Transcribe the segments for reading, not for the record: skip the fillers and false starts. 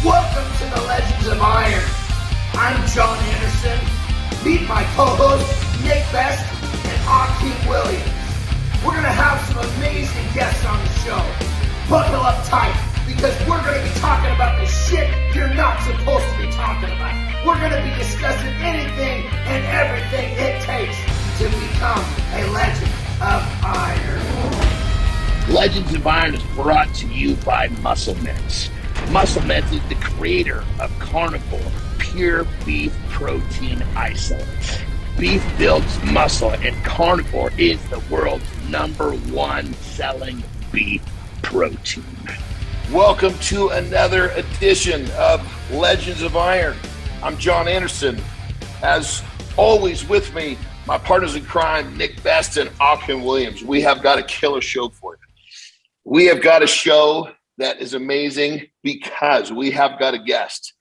Welcome to the Legends of Iron. I'm Jon Anderson. Meet my co-hosts, Nick Best and Akeem Williams. We're going to have some amazing guests on the show. Buckle up tight, because we're going to be talking about the shit you're not supposed to be talking about. We're going to be discussing anything and everything it takes to become a Legend of Iron. Legends of Iron is brought to you by Muscle Mints. Muscle Mints is the creator of carnivore pure beef protein isolates. Beef builds muscle, and carnivore is the world's #1 selling beef protein. Welcome to another edition of Legends of Iron. I'm Jon Anderson. As always with me, my partners in crime, Nick Best and Akeem Williams. We have got a killer show for you. We have got a show that is amazing because we have got a guest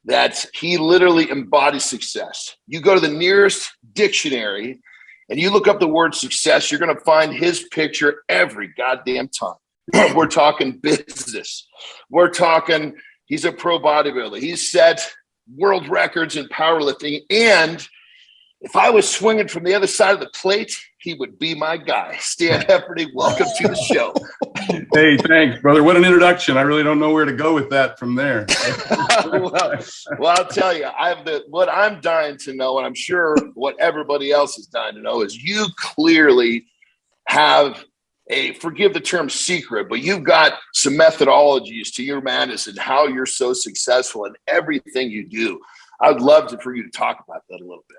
that he literally embodies success. You go to the nearest dictionary and you look up the word success, you're going to find his picture every goddamn time. We're talking business. We're talking, he's a pro bodybuilder. He's set world records in powerlifting. And if I was swinging from the other side of the plate, he would be my guy. Stan Efferding, welcome to the show. Hey, thanks, brother. What an introduction. I really don't know where to go with that from there. well, I'll tell you, what I'm dying to know, and I'm sure what everybody else is dying to know, is you clearly have forgive the term secret, but you've got some methodologies to your madness and how you're so successful in everything you do. I'd love for you to talk about that a little bit.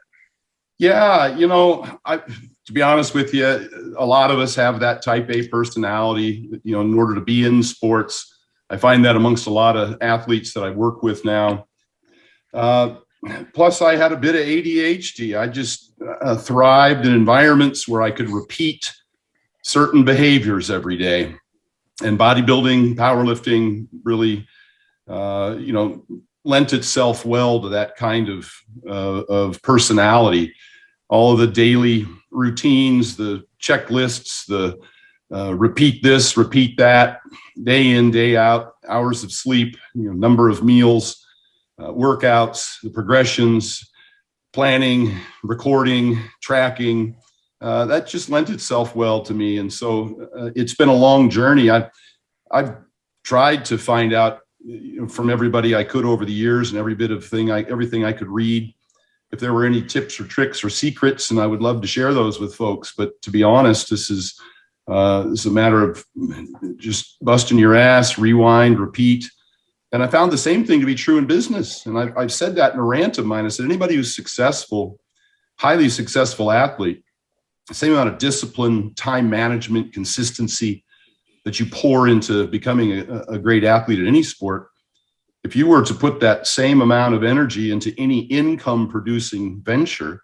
Yeah, to be honest with you, a lot of us have that type A personality, in order to be in sports. I find that amongst a lot of athletes that I work with now. Plus, I had a bit of ADHD. I just thrived in environments where I could repeat certain behaviors every day. And bodybuilding, powerlifting really, lent itself well to that kind of personality. All of the daily routines, the checklists, the repeat this, repeat that, day in, day out, hours of sleep, number of meals, workouts, the progressions, planning, recording, tracking, that just lent itself well to me. And so it's been a long journey. I've tried to find out from everybody I could over the years, and everything I could read, if there were any tips or tricks or secrets, and I would love to share those with folks. But to be honest, this is a matter of just busting your ass, rewind, repeat. And I found the same thing to be true in business. And I've said that in a rant of mine. I said, anybody who's successful, highly successful athlete, the same amount of discipline, time management, consistency that you pour into becoming a great athlete at any sport, if you were to put that same amount of energy into any income producing venture,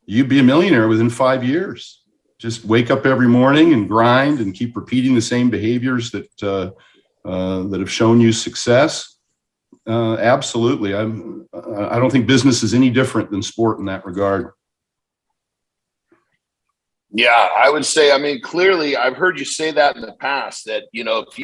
you'd be a millionaire within 5 years. Just wake up every morning and grind and keep repeating the same behaviors that have shown you success. Absolutely. I don't think business is any different than sport in that regard. Yeah, I would say, clearly I've heard you say that in the past, that, if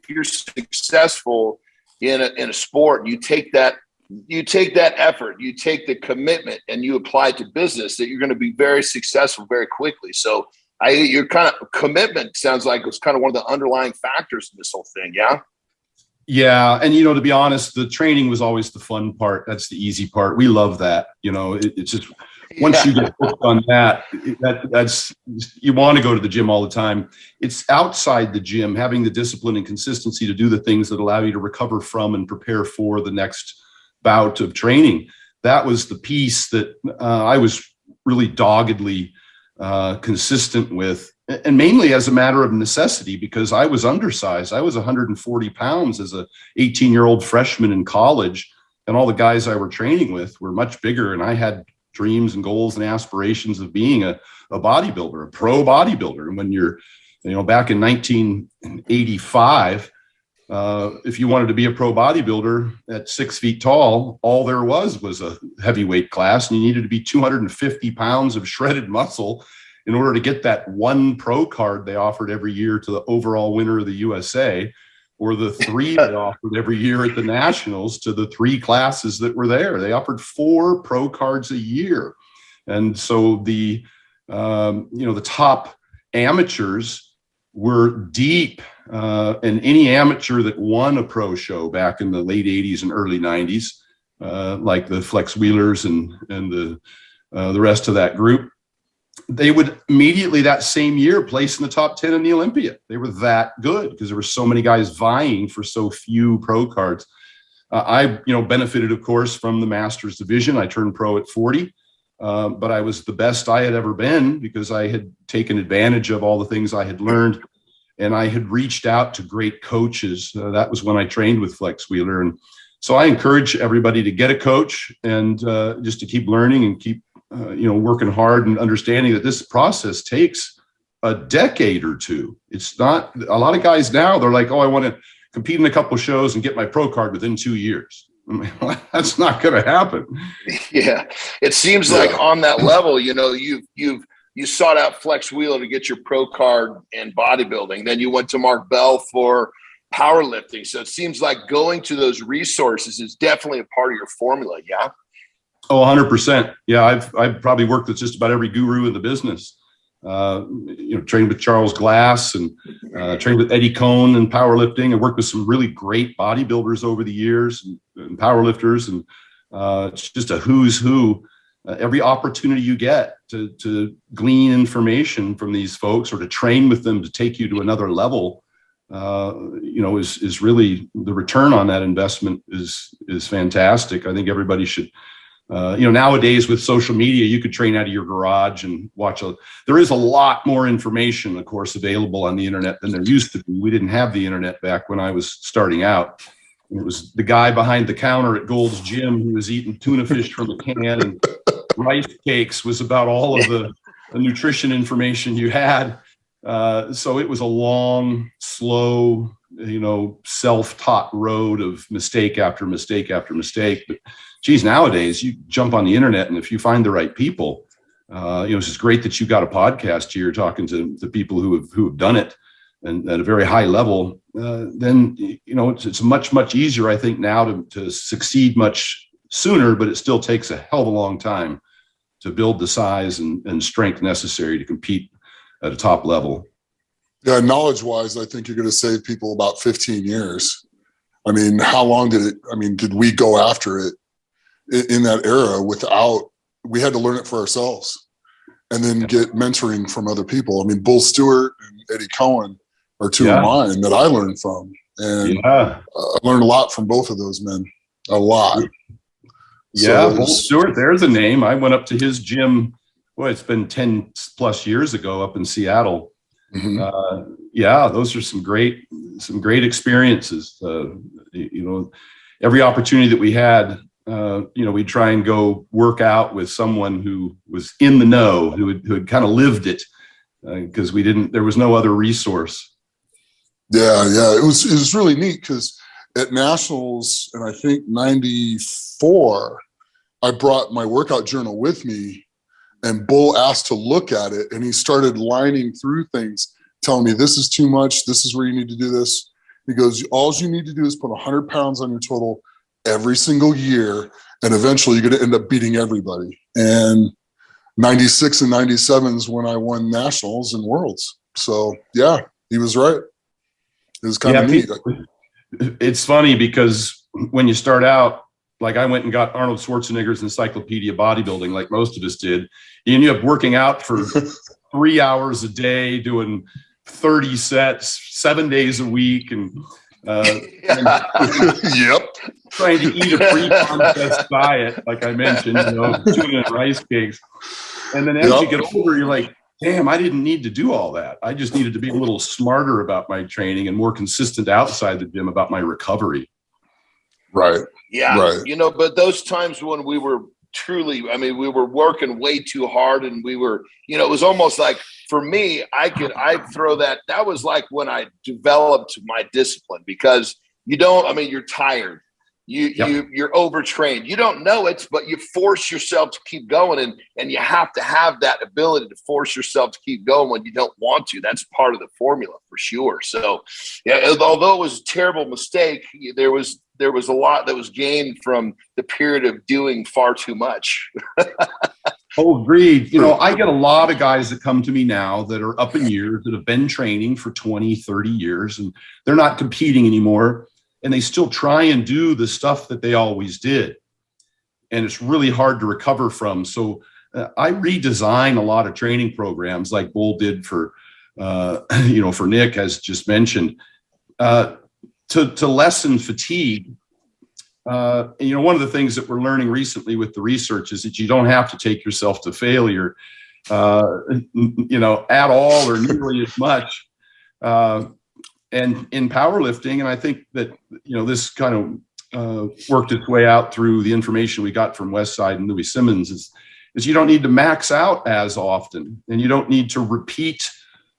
you're successful in a sport, you take that effort, you take the commitment, and you apply it to business, that you're going to be very successful very quickly. So your kind of commitment sounds like it was kind of one of the underlying factors in this whole thing. Yeah. Yeah. And, to be honest, the training was always the fun part. That's the easy part. We love that. It's just, once you get hooked on that's you want to go to the gym all the time. It's outside the gym, having the discipline and consistency to do the things that allow you to recover from and prepare for the next bout of training. That was the piece that I was really doggedly consistent with, and mainly as a matter of necessity, because I was undersized. I was 140 pounds as a 18-year-old freshman in college, and all the guys I were training with were much bigger, and I had dreams and goals and aspirations of being a bodybuilder, a pro bodybuilder. And when you're, back in 1985, if you wanted to be a pro bodybuilder at 6 feet tall, all there was a heavyweight class, and you needed to be 250 pounds of shredded muscle in order to get that one pro card they offered every year to the overall winner of the USA. or the 3 they offered every year at the nationals to the 3 classes that were there. They offered 4 pro cards a year. And so the, the top amateurs were deep, and any amateur that won a pro show back in the late 80s and early 90s, like the Flex Wheelers and the rest of that group, they would immediately that same year place in the top 10 in the Olympia. They were that good because there were so many guys vying for so few pro cards. I benefited, of course, from the Masters division. I turned pro at 40, but I was the best I had ever been because I had taken advantage of all the things I had learned, and I had reached out to great coaches. That was when I trained with Flex Wheeler. And so I encourage everybody to get a coach and just to keep learning and keep working hard and understanding that this process takes a decade or 2. It's not a lot of guys now. They're like, oh, I want to compete in a couple of shows and get my pro card within 2 years. I mean, that's not going to happen. Yeah. It seems like on that level, you sought out Flex Wheeler to get your pro card in bodybuilding. Then you went to Mark Bell for powerlifting. So it seems like going to those resources is definitely a part of your formula. Yeah. Oh, 100%. Yeah, I've probably worked with just about every guru in the business. Trained with Charles Glass and trained with Eddie Cohn in powerlifting. I worked with some really great bodybuilders over the years and powerlifters, and it's just a who's who. Every opportunity you get to glean information from these folks or to train with them to take you to another level, is really the return on that investment is fantastic. I think everybody should. Nowadays with social media, you could train out of your garage and watch. There is a lot more information, of course, available on the internet than there used to be. We didn't have the internet back when I was starting out. It was the guy behind the counter at Gold's Gym who was eating tuna fish from a can, and rice cakes was about all of the nutrition information you had. So it was a long, slow, self-taught road of mistake after mistake after mistake. But geez, nowadays you jump on the internet, and if you find the right people, it's just great that you got a podcast here talking to the people who have done it and at a very high level. Then it's much easier, I think, now to succeed much sooner, but it still takes a hell of a long time to build the size and strength necessary to compete at a top level. Yeah, knowledge-wise, I think you're going to save people about 15 years. I mean, how long did we go after it in that era we had to learn it for ourselves and then get mentoring from other people. I mean, Bull Stewart and Eddie Cohen are 2 of mine that I learned from. And I learned a lot from both of those men, a lot. Yeah, Bull Stewart, there's a name. I went up to his gym, it's been 10 plus years ago up in Seattle. Mm-hmm. Those are some great experiences. Every opportunity that we had, we'd try and go work out with someone who was in the know, who had kind of lived it, because there was no other resource. Yeah. It was really neat because at Nationals, and I think 94, I brought my workout journal with me, and Bull asked to look at it, and he started lining through things, telling me this is too much. This is where you need to do this. He goes, all you need to do is put 100 pounds on your total every single year, and eventually you're going to end up beating everybody. And 96 and 97 is when I won Nationals and Worlds. So yeah, he was right. It was kind of neat. It's funny because when you start out, like I went and got Arnold Schwarzenegger's Encyclopedia Bodybuilding, like most of us did. You end up working out for 3 hours a day, doing 30 sets, 7 days a week, and trying to eat a pre-contest diet, like I mentioned, tuna and rice cakes. And then as you get older, you're like, damn, I didn't need to do all that. I just needed to be a little smarter about my training and more consistent outside the gym about my recovery. Right. Yeah. Right. But those times when we were we were working way too hard, and we were, it was almost like, for me, I'd throw that was like when I developed my discipline, because you're tired. You're overtrained. You don't know it, but you force yourself to keep going, and you have to have that ability to force yourself to keep going when you don't want to. That's part of the formula for sure. So, yeah, although it was a terrible mistake, there was a lot that was gained from the period of doing far too much. Oh, agreed. You know, I get a lot of guys that come to me now that are up in years, that have been training for 20, 30 years, and they're not competing anymore. And they still try and do the stuff that they always did. And it's really hard to recover from. So I redesign a lot of training programs like Bull did for, you know, for Nick, as just mentioned, to lessen fatigue. You know, one of the things that we're learning recently with the research is that you don't have to take yourself to failure, you know, at all or nearly as much. And in powerlifting, and I think that, you know, this kind of worked its way out through the information we got from Westside and Louis Simmons, is you don't need to max out as often, and you don't need to repeat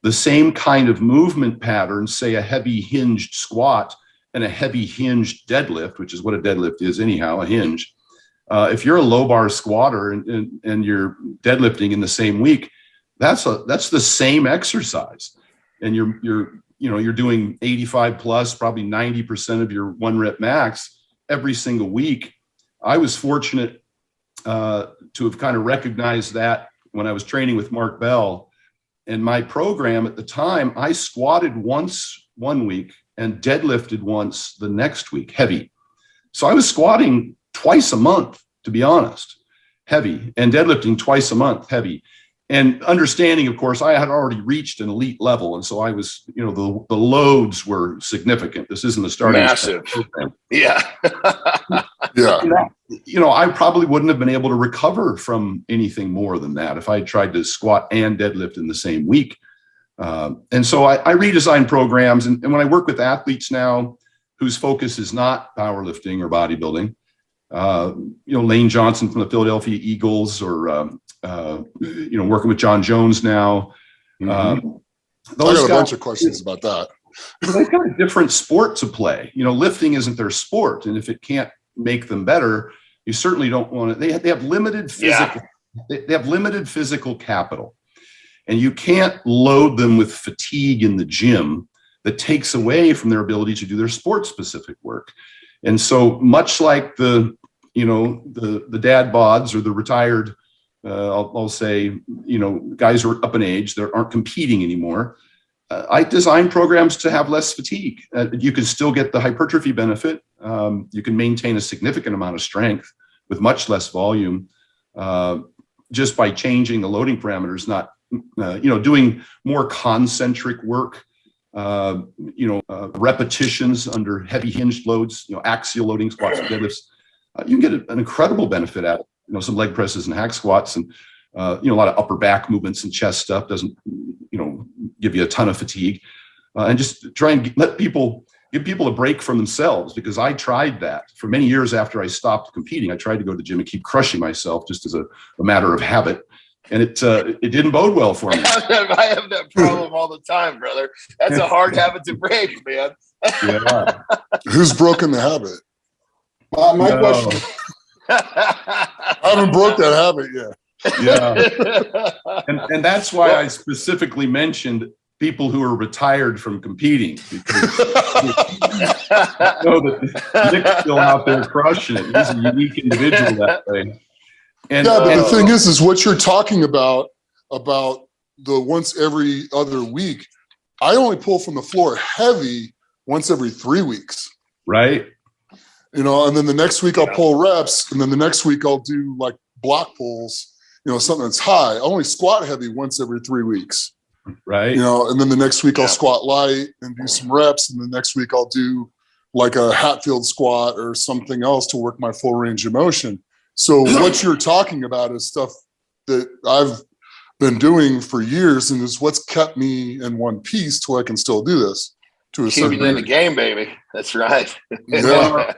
the same kind of movement pattern, say a heavy hinged squat and a heavy hinged deadlift, which is what a deadlift is anyhow, a hinge. If you're a low bar squatter and you're deadlifting in the same week, that's the same exercise, and you're doing 85 plus, probably 90% of your 1 rep max every single week. I was fortunate to have kind of recognized that when I was training with Mark Bell. And my program at the time, I squatted once 1 week and deadlifted once the next week, heavy. So I was squatting twice a month, to be honest, heavy, and deadlifting twice a month, heavy. And understanding, of course, I had already reached an elite level. And so I was, you know, the loads were significant. This isn't the starting massive program. Yeah. Yeah. You know, I probably wouldn't have been able to recover from anything more than that if I had tried to squat and deadlift in the same week. And so I redesign programs. And when I work with athletes now whose focus is not powerlifting or bodybuilding, you know, Lane Johnson from the Philadelphia Eagles, or, you know, working with John Jones now. I got a bunch of questions about that. They've got a different sport to play. You know, lifting isn't their sport. And if it can't make them better, you certainly don't want to. They have limited physical, they have limited physical capital. And you can't load them with fatigue in the gym that takes away from their ability to do their sport-specific work. And so much like the dad bods or the retired, I'll say, you know, guys who are up in age that aren't competing anymore, I design programs to have less fatigue. You can still get the hypertrophy benefit. You can maintain a significant amount of strength with much less volume, just by changing the loading parameters, not, you know, doing more concentric work, repetitions under heavy hinged loads, you know, axial loading, squats, and deadlifts. You can get an incredible benefit out of, you know, some leg presses and hack squats, and, you know, a lot of upper back movements and chest stuff doesn't, you know, give you a ton of fatigue, and just try and give people a break from themselves, because I tried that for many years after I stopped competing. I tried to go to the gym and keep crushing myself just as a matter of habit. And it didn't bode well for me. I have that problem all the time, brother. That's a hard habit to break, man. Yeah. Who's broken the habit? My question. I haven't broke that habit yet. Yeah. And that's why I specifically mentioned people who are retired from competing, because I know that Nick's still out there crushing it. He's a unique individual that way. And, yeah, but the thing is what you're talking about the once every other week, I only pull from the floor heavy once every 3 weeks. Right. You know, and then the next week I'll pull reps, and then the next week I'll do like block pulls, you know, something that's high. I only squat heavy once every 3 weeks. Right. You know, and then the next week I'll squat light and do some reps, and the next week I'll do like a Hatfield squat or something else to work my full range of motion. So what you're talking about is stuff that I've been doing for years, and is what's kept me in one piece till I can still do this to a certain degree. Keeping in the game, baby. That's right. Yeah.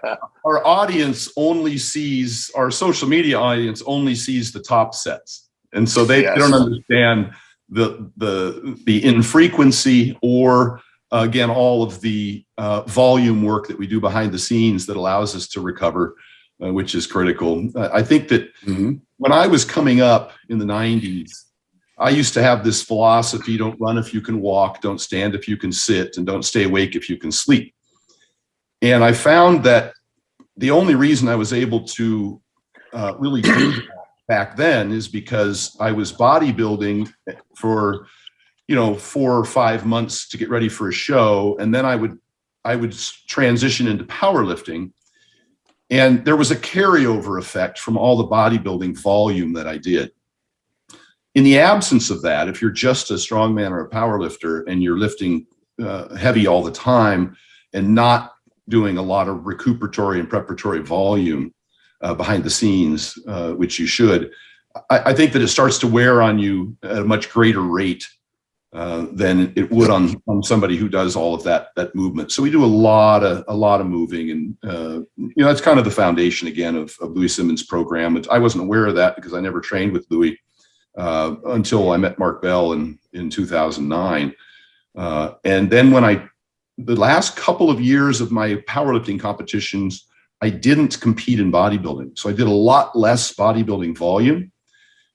Our audience only sees, our social media audience only sees the top sets. And so they don't understand the infrequency or again, all of the volume work that we do behind the scenes that allows us to recover, which is critical. I think that when I was coming up in the 90s, I used to have this philosophy: don't run if you can walk, don't stand if you can sit, and don't stay awake if you can sleep. And I found that the only reason I was able to really do that back then is because I was bodybuilding for 4 or 5 months to get ready for a show, and then I would transition into powerlifting, and there was a carryover effect from all the bodybuilding volume that I did. In the absence of that, if you're just a strongman or a powerlifter and you're lifting heavy all the time and not doing a lot of recuperatory and preparatory volume behind the scenes, which you should, I think that it starts to wear on you at a much greater rate than it would on somebody who does all of that movement. So we do a lot of moving, and that's kind of the foundation again of Louis Simmons' program. I wasn't aware of that because I never trained with Louis until I met Mark Bell in 2009. And then the last couple of years of my powerlifting competitions, I didn't compete in bodybuilding. So I did a lot less bodybuilding volume,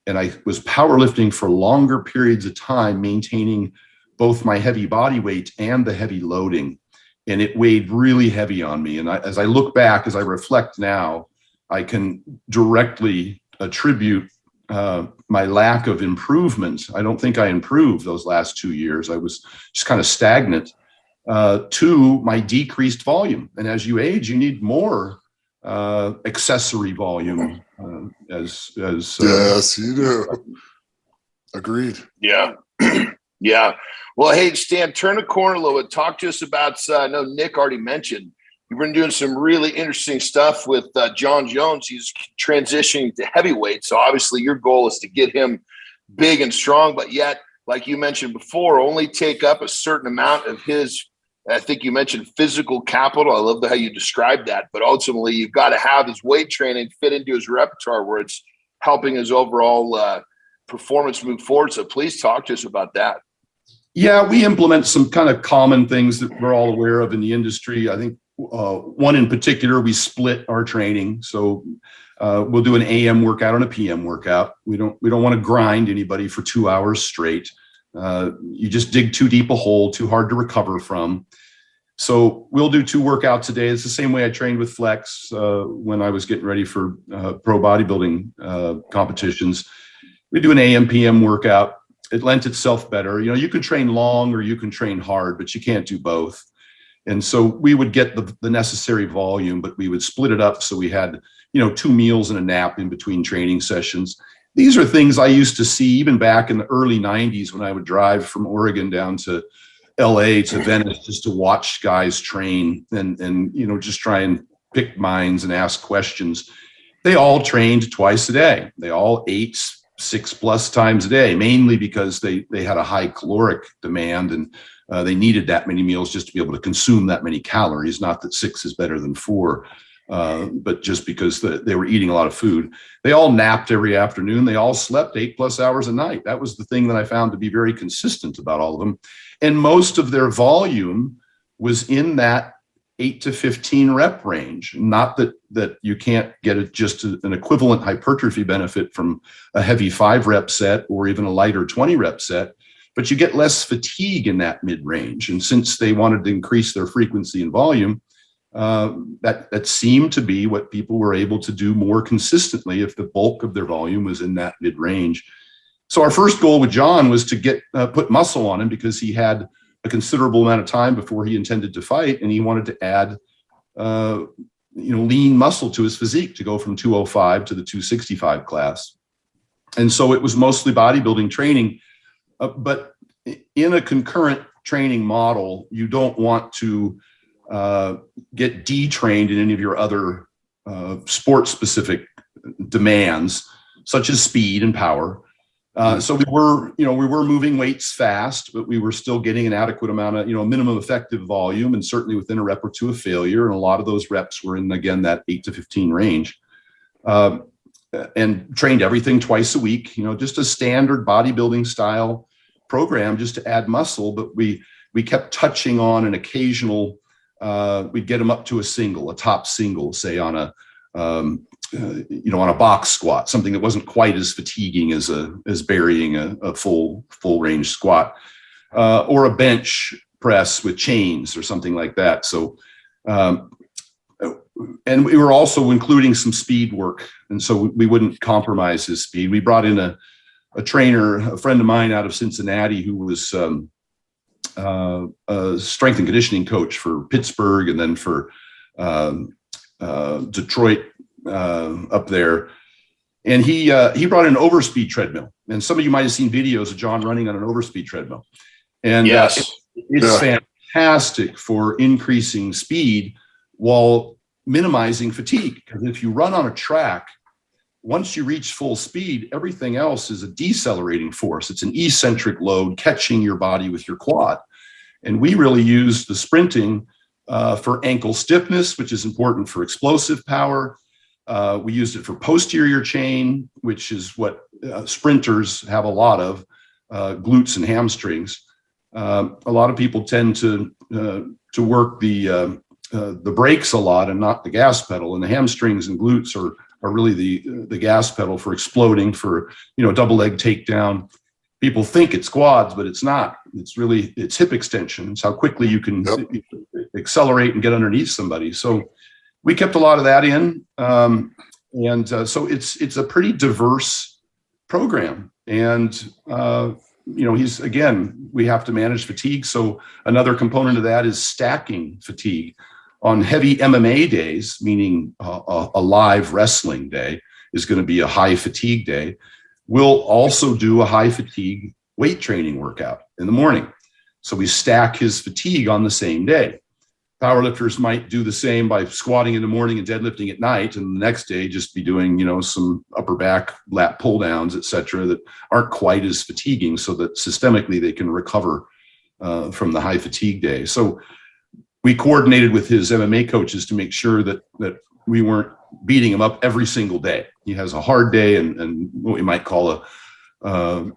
and I was powerlifting for longer periods of time, maintaining both my heavy body weight and the heavy loading. And it weighed really heavy on me. And as I look back, as I reflect now, I can directly attribute my lack of improvement. I don't think I improved those last 2 years. I was just kind of stagnant to my decreased volume. And as you age, you need more accessory volume. Yes, you do. Agreed. Yeah. Yeah. Well, hey, Stan, turn the corner a little bit. Talk to us about, I know Nick already mentioned, you've been doing some really interesting stuff with Jon Jones. He's transitioning to heavyweight. So obviously your goal is to get him big and strong, but yet, like you mentioned before, only take up a certain amount of his, I think you mentioned physical capital. I love how you described that, but ultimately you've got to have his weight training fit into his repertoire where it's helping his overall performance move forward. So please talk to us about that. Yeah, we implement some kind of common things that we're all aware of in the industry. I think one in particular, we split our training. So we'll do an AM workout and a PM workout. We don't want to grind anybody for 2 hours straight. You just dig too deep a hole, too hard to recover from. So we'll do 2 workouts a day. It's the same way I trained with Flex when I was getting ready for pro bodybuilding competitions. We do an AM PM workout. It lent itself better. You can train long or you can train hard, but you can't do both. And so we would get the necessary volume, but we would split it up. So we had, 2 meals and a nap in between training sessions. These are things I used to see even back in the early 90s when I would drive from Oregon down to LA to Venice just to watch guys train and just try and pick minds and ask questions. They all trained twice a day. They all ate 6+ times a day, mainly because they had a high caloric demand and they needed that many meals just to be able to consume that many calories. Not that 6 is better than 4, but just because they were eating a lot of food. They all napped every afternoon. They all slept 8+ hours a night. That was the thing that I found to be very consistent about all of them. And most of their volume was in that 8 to 15 rep range. Not that you can't get just an equivalent hypertrophy benefit from a heavy 5 rep set or even a lighter 20 rep set, but you get less fatigue in that mid range. And since they wanted to increase their frequency and volume, that seemed to be what people were able to do more consistently if the bulk of their volume was in that mid range. So our first goal with Jon was to put muscle on him because he had a considerable amount of time before he intended to fight, and he wanted to add, lean muscle to his physique to go from 205 to the 265 class. And so it was mostly bodybuilding training, but in a concurrent training model, you don't want to get detrained in any of your other sport-specific demands, such as speed and power. So we were moving weights fast, but we were still getting an adequate amount of, minimum effective volume, and certainly within a rep or two of failure. And a lot of those reps were in, again, that 8 to 15 range, and trained everything twice a week, just a standard bodybuilding style program just to add muscle. But we we kept touching on an occasional, we'd get him up to a top single, say on a, on a box squat, something that wasn't quite as fatiguing as burying a full range squat, or a bench press with chains or something like that. So, and we were also including some speed work. And so we wouldn't compromise his speed. We brought in a trainer, a friend of mine out of Cincinnati, who was a strength and conditioning coach for Pittsburgh and then for Detroit up there. And he brought in an overspeed treadmill. And some of you might have seen videos of Jon running on an overspeed treadmill. And yes, it's fantastic for increasing speed while minimizing fatigue. Because if you run on a track, once you reach full speed, everything else is a decelerating force. It's an eccentric load catching your body with your quad. And we really use the sprinting for ankle stiffness, which is important for explosive power. We used it for posterior chain, which is what sprinters have a lot of, glutes and hamstrings. A lot of people tend to work the brakes a lot and not the gas pedal, and the hamstrings and glutes are really the gas pedal for exploding, for double leg takedown. People think it's quads, but it's not. It's hip extension. It's how quickly you can accelerate and get underneath somebody. So we kept a lot of that in, so it's a pretty diverse program. And we have to manage fatigue. So another component of that is stacking fatigue. On heavy MMA days, meaning a live wrestling day is going to be a high fatigue day. We'll also do a high fatigue weight training workout in the morning. So we stack his fatigue on the same day. Powerlifters might do the same by squatting in the morning and deadlifting at night, and the next day just be doing, some upper back lat pull downs, et cetera, that aren't quite as fatiguing, so that systemically they can recover from the high fatigue day. So we coordinated with his MMA coaches to make sure that we weren't beating him up every single day. He has a hard day and what we might call a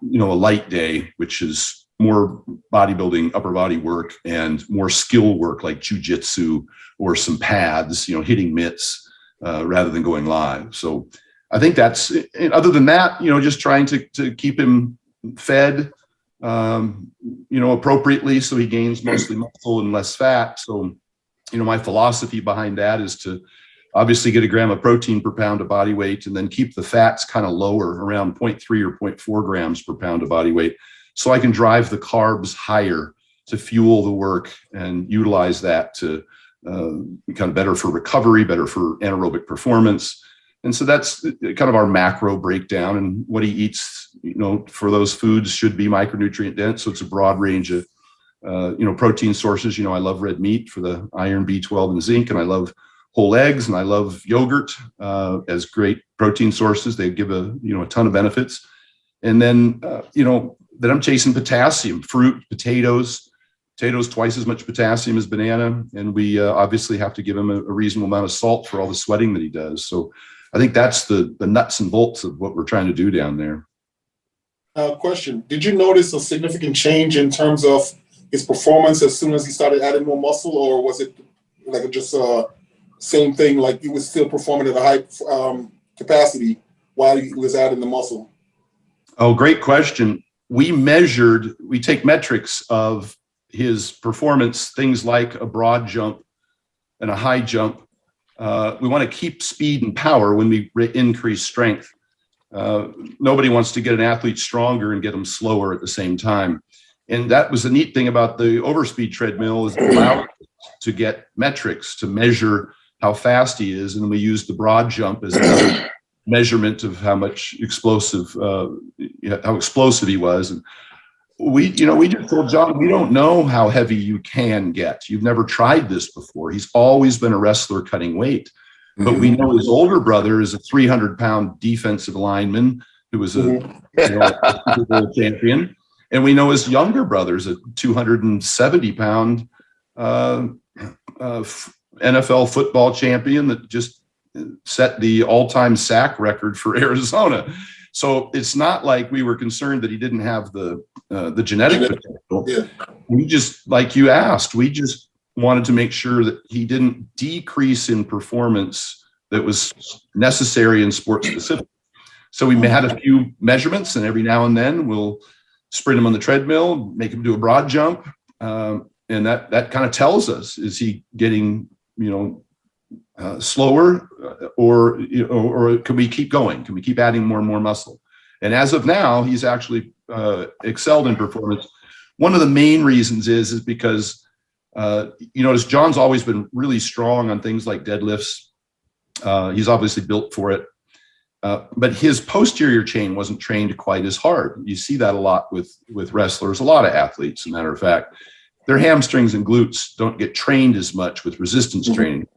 light day, which is more bodybuilding, upper body work, and more skill work like jujitsu or some pads, hitting mitts rather than going live. So I think that's, other than that, just trying to keep him fed, appropriately, so he gains mostly muscle and less fat. So, my philosophy behind that is to obviously get a gram of protein per pound of body weight, and then keep the fats kind of lower, around 0.3 or 0.4 grams per pound of body weight, so I can drive the carbs higher to fuel the work and utilize that to become better for recovery, better for anaerobic performance. And so that's kind of our macro breakdown, and what he eats, for those foods should be micronutrient dense. So it's a broad range of, protein sources. I love red meat for the iron, B12 and zinc, and I love whole eggs, and I love yogurt as great protein sources. They give a ton of benefits. And then, then I'm chasing potassium, fruit, potatoes twice as much potassium as banana. And we obviously have to give him a reasonable amount of salt for all the sweating that he does. So I think that's the nuts and bolts of what we're trying to do down there. Question. Did you notice a significant change in terms of his performance as soon as he started adding more muscle, or was it like just same thing, like he was still performing at a high capacity while he was adding the muscle? Oh, great question. We take metrics of his performance, things like a broad jump and a high jump. We want to keep speed and power when we increase strength. Nobody wants to get an athlete stronger and get them slower at the same time. And that was the neat thing about the overspeed treadmill, is it allowed to get metrics to measure how fast he is. And we used the broad jump as another measurement of how explosive he was. And we just told Jon, we don't know how heavy you can get. You've never tried this before. He's always been a wrestler cutting weight. But we know his older brother is a 300-pound defensive lineman who was a Super Bowl champion. And we know his younger brother is a 270-pound NFL football champion that just set the all-time sack record for Arizona. So it's not like we were concerned that he didn't have the genetic potential. we just, like you asked, we just wanted to make sure that he didn't decrease in performance that was necessary in sports specific. So we had a few measurements, and every now and then we'll sprint him on the treadmill, make him do a broad jump. And that kind of tells us, is he getting, slower, or can we keep going? Can we keep adding more and more muscle? And as of now, he's actually excelled in performance. One of the main reasons is because, notice John's always been really strong on things like deadlifts. He's obviously built for it. But his posterior chain wasn't trained quite as hard. You see that a lot with wrestlers, a lot of athletes, as a matter of fact. Their hamstrings and glutes don't get trained as much with resistance training.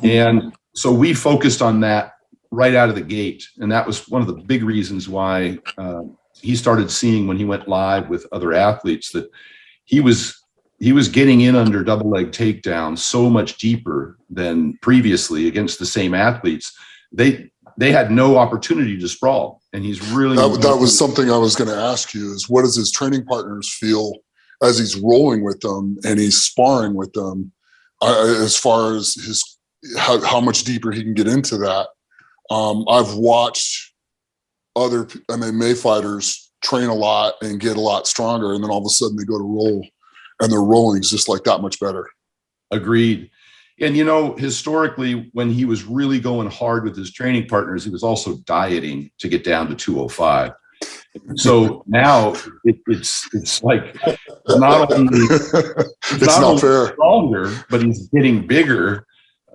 And so we focused on that right out of the gate. And that was one of the big reasons why he started seeing, when he went live with other athletes, that he was getting in under double leg takedowns so much deeper than previously against the same athletes. They had no opportunity to sprawl. And he's really... That was something I was going to ask you, is what does his training partners feel as he's rolling with them and he's sparring with them, as far as how much deeper he can get into that? I've watched other MMA fighters train a lot and get a lot stronger, and then all of a sudden they go to roll, and their rolling is just like that much better. Agreed. And, historically, when he was really going hard with his training partners, he was also dieting to get down to 205. So now it's like not only it's not only fair. Stronger, but he's getting bigger,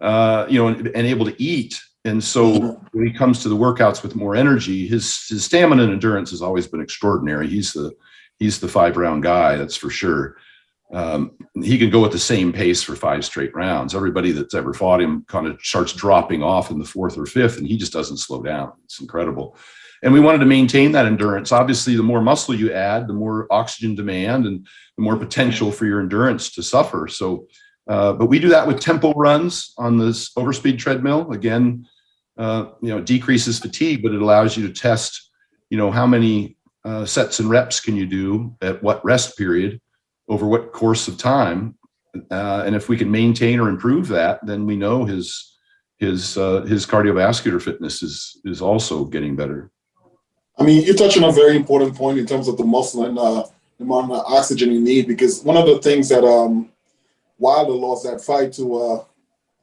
and able to eat. And so when he comes to the workouts with more energy, his stamina and endurance has always been extraordinary. He's the 5-round guy, that's for sure. He can go at the same pace for 5 straight rounds. Everybody that's ever fought him kind of starts dropping off in the 4th or 5th, and he just doesn't slow down. It's incredible. And we wanted to maintain that endurance. Obviously, the more muscle you add, the more oxygen demand and the more potential for your endurance to suffer. So, but we do that with tempo runs on this overspeed treadmill. Again, it decreases fatigue, but it allows you to test, how many sets and reps can you do at what rest period over what course of time. And if we can maintain or improve that, then we know his cardiovascular fitness is also getting better. I mean, you touch on a very important point in terms of the muscle and the amount of oxygen you need, because one of the things that Wilder lost that fight to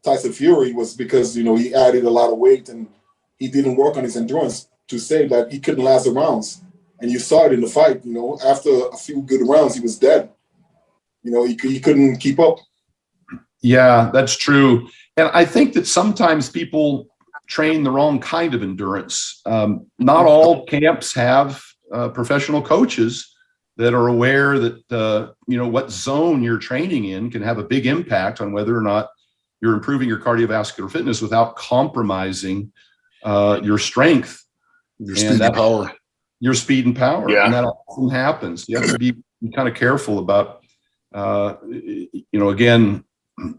Tyson Fury was because, he added a lot of weight and he didn't work on his endurance to say that he couldn't last the rounds. And you saw it in the fight, after a few good rounds, he was dead. He couldn't keep up. Yeah, that's true. And I think that sometimes people train the wrong kind of endurance. Not all camps have professional coaches that are aware that, what zone you're training in can have a big impact on whether or not you're improving your cardiovascular fitness without compromising your strength. Your speed and power. Your speed and power. Yeah. And that often happens. You have to be kind of careful about, again,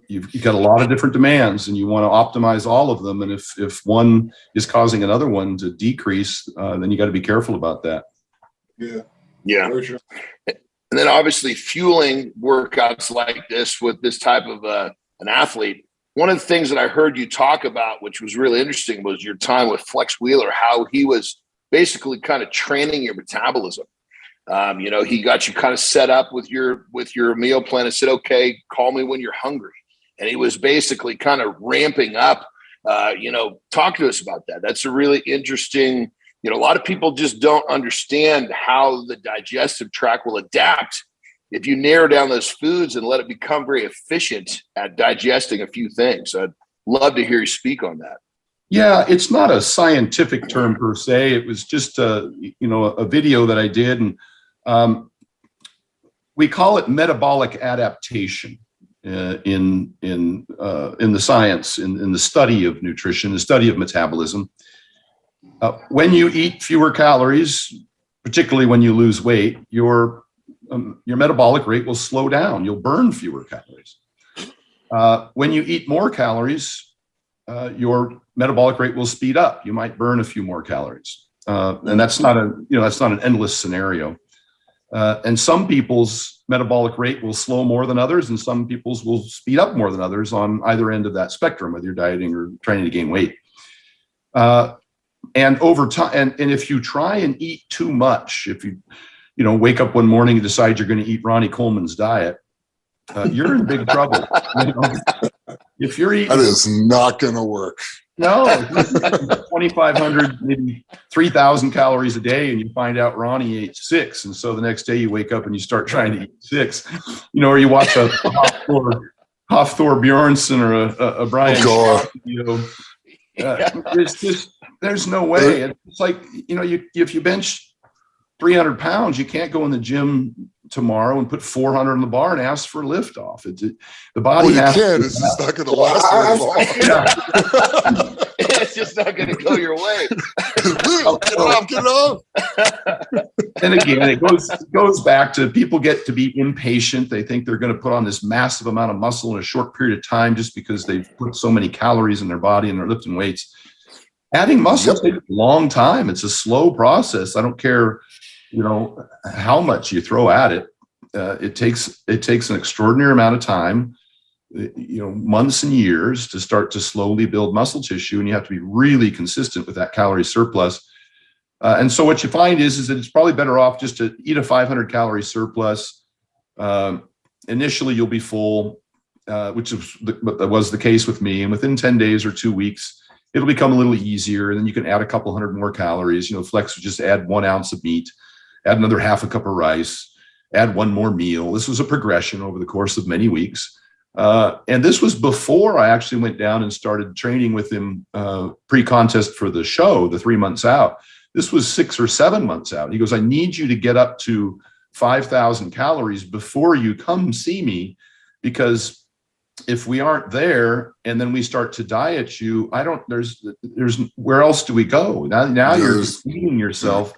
you've got a lot of different demands and you want to optimize all of them. And if one is causing another one to decrease, then you got to be careful about that. Yeah. Yeah. Very true. And then obviously fueling workouts like this with this type of an athlete. One of the things that I heard you talk about, which was really interesting, was your time with Flex Wheeler, how he was basically kind of training your metabolism. He got you kind of set up with your meal plan and said, okay, call me when you're hungry. And he was basically kind of ramping up, talk to us about that. That's a really interesting, a lot of people just don't understand how the digestive tract will adapt if you narrow down those foods and let it become very efficient at digesting a few things. So I'd love to hear you speak on that. Yeah, it's not a scientific term per se. It was just a video that I did, and we call it metabolic adaptation in the science, in the study of nutrition, the study of metabolism. When you eat fewer calories, particularly when you lose weight, your metabolic rate will slow down. You'll burn fewer calories. When you eat more calories, your metabolic rate will speed up. You might burn a few more calories, and that's not an endless scenario. And some people's metabolic rate will slow more than others, and some people's will speed up more than others on either end of that spectrum, whether you're dieting or trying to gain weight. And over time, and if you try and eat too much, if you wake up one morning and decide you're going to eat Ronnie Coleman's diet, you're in big trouble. If you're eating, that is not going to work. No, 2,500, maybe 3,000 calories a day, and you find out Ronnie ate 6, and so the next day you wake up and you start trying to eat 6, or you watch a Hafthor Bjornsson or a Brian. There's no way. It's like if you bench 300 pounds, you can't go in the gym tomorrow and put 400 in the bar and ask for a lift off. The body well, has you can. It's just not going to last very long. It's just not going to go your way. Get off. And again, it goes back to people get to be impatient. They think they're going to put on this massive amount of muscle in a short period of time just because they've put so many calories in their body and they're lifting weights. Adding muscle takes a long time. It's a slow process. I don't care how much you throw at it. It takes an extraordinary amount of time, months and years to start to slowly build muscle tissue, and you have to be really consistent with that calorie surplus. And so what you find is that it's probably better off just to eat a 500 calorie surplus. Initially, you'll be full, which was the case with me. And within 10 days or 2 weeks, it'll become a little easier. And then you can add a couple hundred more calories. Flex would just add 1 ounce of meat, add another half a cup of rice, add one more meal. This was a progression over the course of many weeks. And this was before I actually went down and started training with him pre-contest for the show, the 3 months out. This was 6 or 7 months out. He goes, I need you to get up to 5,000 calories before you come see me, because if we aren't there and then we start to diet you, there's where else do we go? Now you're feeding yourself.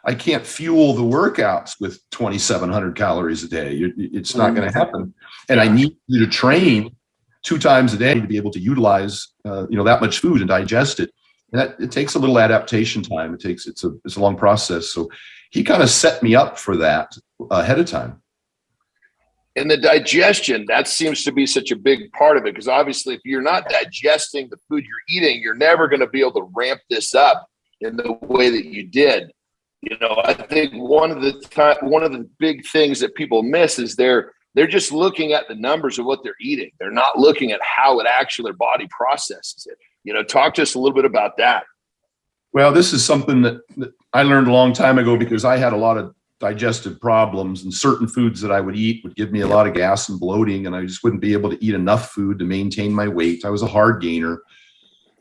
I can't fuel the workouts with 2,700 calories a day. It's not going to happen. And I need you to train 2 times a day to be able to utilize, that much food and digest it. And it takes a little adaptation time. It's a long process. So he kind of set me up for that ahead of time. And the digestion, that seems to be such a big part of it, because obviously if you're not digesting the food you're eating, you're never going to be able to ramp this up in the way that you did. I think one of the big things that people miss is they're just looking at the numbers of what they're eating. They're not looking at how their body processes it. Talk to us a little bit about that. Well, this is something that I learned a long time ago, because I had a lot of digestive problems, and certain foods that I would eat would give me a lot of gas and bloating, and I just wouldn't be able to eat enough food to maintain my weight. I was a hard gainer.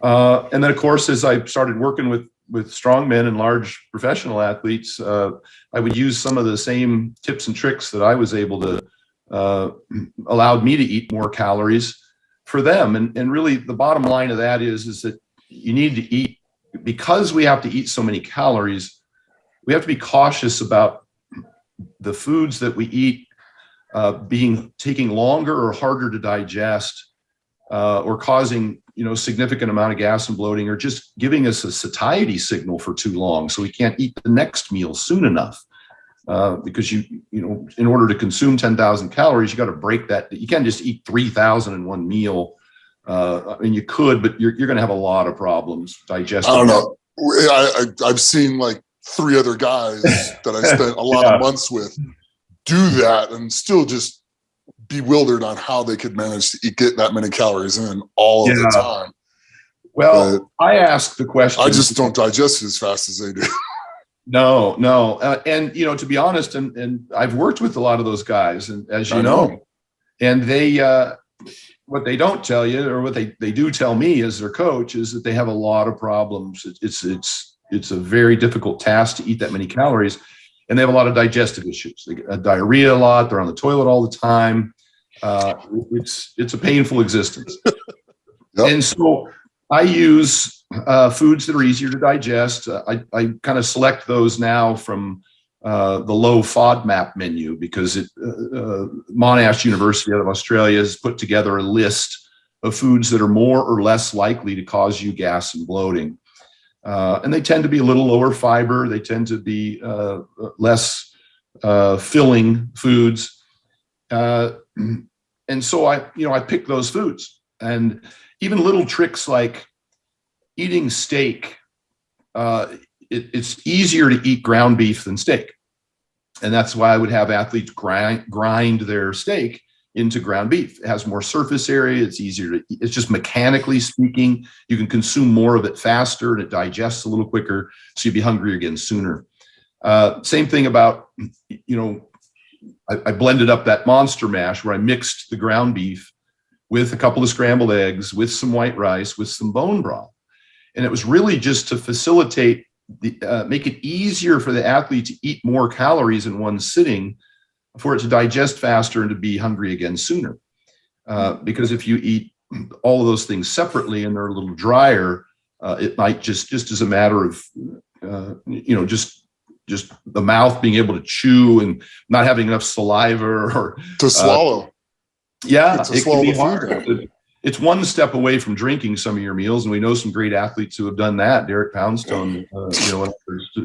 And then, of course, as I started working with strongmen and large professional athletes, I would use some of the same tips and tricks that I was able to allowed me to eat more calories for them. And really the bottom line of that is that you need to eat, because we have to eat so many calories, we have to be cautious about the foods that we eat taking longer or harder to digest, or causing significant amount of gas and bloating, or just giving us a satiety signal for too long, so we can't eat the next meal soon enough. Because in order to consume 10,000 calories, you got to break that. You can't just eat 3,000 in one meal. You could, but you're going to have a lot of problems digesting. I don't know. I've seen like 3 other guys that I spent a lot of months with do that, and still just bewildered on how they could manage to get that many calories in all of the time. Well, but I ask the question. I just don't digest it as fast as they do. No. And, to be honest, and I've worked with a lot of those guys, and as you know, and they, what they don't tell you, or what they do tell me as their coach, is that they have a lot of problems. It's a very difficult task to eat that many calories, and they have a lot of digestive issues. They get diarrhea a lot. They're on the toilet all the time. It's a painful existence. And so I use foods that are easier to digest. I kind of select those now from the low FODMAP menu, because Monash University out of Australia has put together a list of foods that are more or less likely to cause you gas and bloating. And they tend to be a little lower fiber. They tend to be less filling foods. And so I pick those foods, and even little tricks like eating steak. It's easier to eat ground beef than steak. And that's why I would have athletes grind their steak into ground beef. It has more surface area. It's easier to eat. It's just mechanically speaking, you can consume more of it faster and it digests a little quicker. So you'd be hungry again sooner. Same thing about, I blended up that monster mash where I mixed the ground beef with a couple of scrambled eggs, with some white rice, with some bone broth. And it was really just to facilitate make it easier for the athlete to eat more calories in one sitting, for it to digest faster and to be hungry again sooner. Because if you eat all of those things separately and they're a little drier, it might just as a matter of, just the mouth being able to chew and not having enough saliva or to swallow. Yeah, it can be hard. It's one step away from drinking some of your meals, and we know some great athletes who have done that. Derek Poundstone, the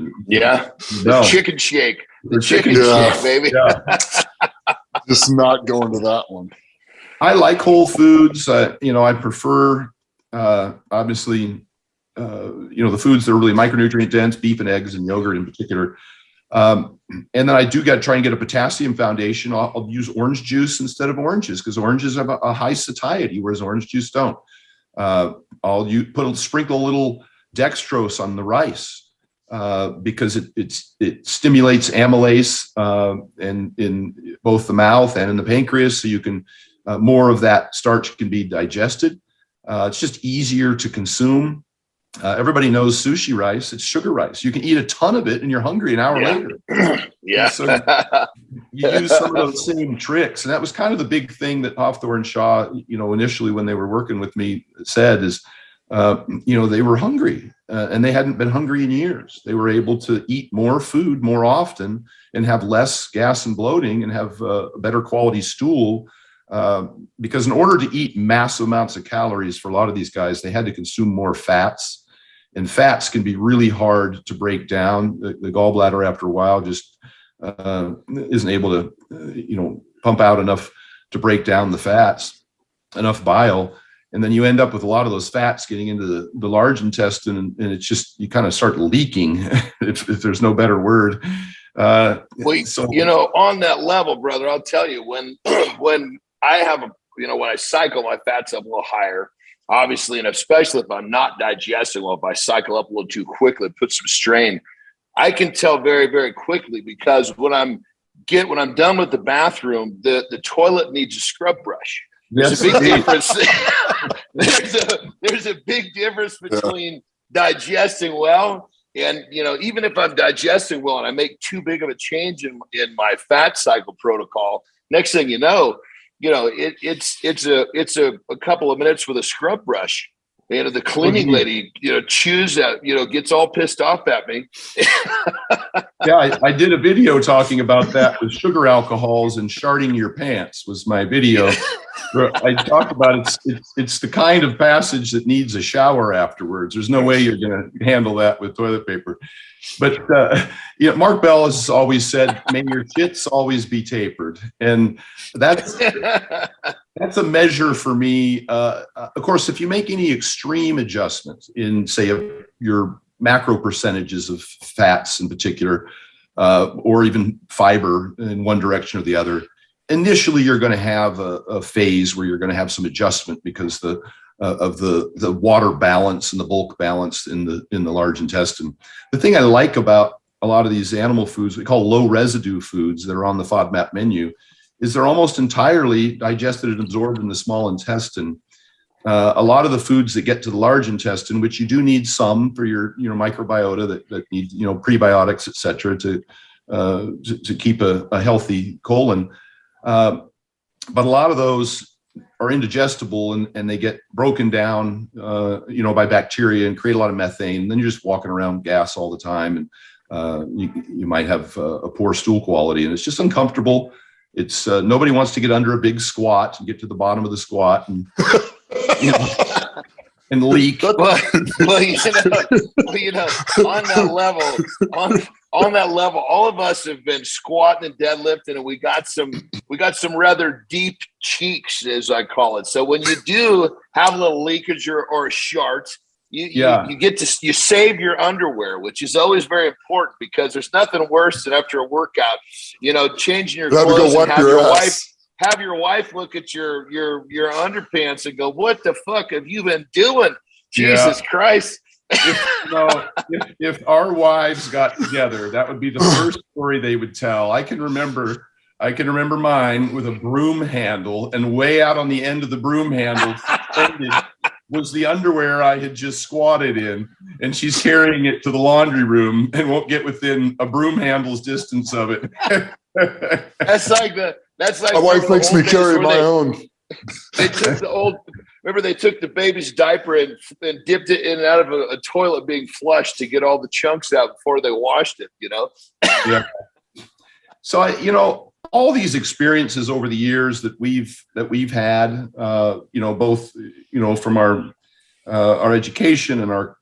chicken shake, the chicken shake, baby. Yeah. Just not going to that one. I like whole foods. I prefer obviously, the foods that are really micronutrient dense, beef and eggs and yogurt in particular. And then I do try and get a potassium foundation. I'll use orange juice instead of oranges because oranges have a high satiety, whereas orange juice don't. I'll sprinkle a little dextrose on the rice because it stimulates amylase and in both the mouth and in the pancreas, so you can more of that starch can be digested. It's just easier to consume. Everybody knows sushi rice. It's sugar rice. You can eat a ton of it and you're hungry an hour later. Yeah. So you use some of those same tricks. And that was kind of the big thing that Hofthor and Shaw, initially when they were working with me said is, they were hungry and they hadn't been hungry in years. They were able to eat more food more often and have less gas and bloating and have a better quality stool. Because in order to eat massive amounts of calories for a lot of these guys, they had to consume more fats. And fats can be really hard to break down. The gallbladder, after a while, just isn't able to, pump out enough to break down the fats, enough bile. And then you end up with a lot of those fats getting into the large intestine, and it's just, you kind of start leaking, if there's no better word. On that level, brother, I'll tell you, when I have when I cycle my fats up a little higher, obviously, and especially if I'm not digesting well, if I cycle up a little too quickly, put some strain, I can tell very, very quickly, because when I'm done with the bathroom, the toilet needs a scrub brush. There's a big difference. There's a big difference between digesting well and, even if I'm digesting well and I make too big of a change in my fat cycle protocol, next thing you know, it's a couple of minutes with a scrub brush. The cleaning lady, chews at, gets all pissed off at me. Yeah, I did a video talking about that with sugar alcohols and sharding your pants was my video. Where I talk about it's the kind of passage that needs a shower afterwards. There's no way you're going to handle that with toilet paper. But Mark Bell has always said, "May your shits always be tapered," and that's a measure for me. Of course, if you make any extreme adjustments in, say, your macro percentages of fats in particular, or even fiber in one direction or the other, initially you're going to have a phase where you're going to have some adjustment because of the water balance and the bulk balance in the large intestine. The thing I like about a lot of these animal foods we call low residue foods that are on the FODMAP menu is they're almost entirely digested and absorbed in the small intestine. A lot of the foods that get to the large intestine, which you do need some for your microbiota that need prebiotics, et cetera, to keep a healthy colon. But a lot of those are indigestible and they get broken down, by bacteria and create a lot of methane. And then you're just walking around gas all the time, and you might have a poor stool quality, and it's just uncomfortable. It's nobody wants to get under a big squat and get to the bottom of the squat, and and leak. Well, you know, on that level, all of us have been squatting and deadlifting, and we got some rather deep cheeks, as I call it. So when you do have a little leakage or a shart, you save your underwear, which is always very important, because there's nothing worse than after a workout, you know, changing your clothes and have your wife look at your underpants and go, "What the fuck have you been doing? Jesus Christ." If our wives got together, that would be the first story they would tell. I can remember mine with a broom handle, and way out on the end of the broom handle was the underwear I had just squatted in, and she's carrying it to the laundry room and won't get within a broom handle's distance of it. That's like my wife makes me carry my own. They took they took the baby's diaper and dipped it in and out of a toilet being flushed to get all the chunks out before they washed it, you know? Yeah. So all these experiences over the years that we've had, both, from our education and our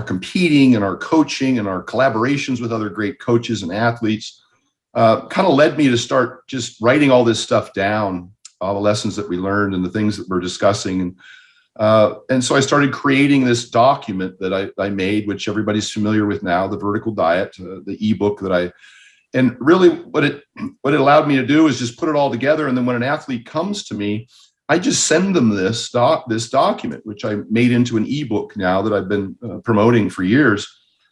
competing and our coaching and our collaborations with other great coaches and athletes, kind of led me to start just writing all this stuff down, all the lessons that we learned and the things that we're discussing. And so I started creating this document that I made, which everybody's familiar with now, the Vertical Diet, the ebook and really what it allowed me to do is just put it all together. And then when an athlete comes to me, I just send them this document, which I made into an ebook now that I've been promoting for years.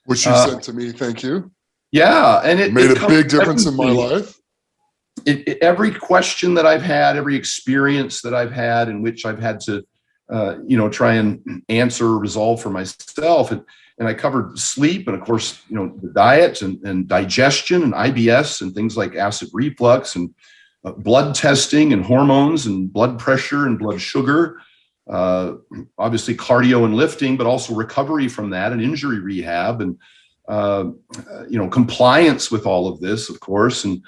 Which you sent to me. Thank you. Yeah. And it made a big difference in my life. Every question that I've had, every experience that I've had in which I've had to, try and answer or resolve for myself. And I covered sleep and, of course, the diet and digestion and IBS and things like acid reflux and blood testing and hormones and blood pressure and blood sugar, obviously cardio and lifting, but also recovery from that and injury rehab and, compliance with all of this, of course. And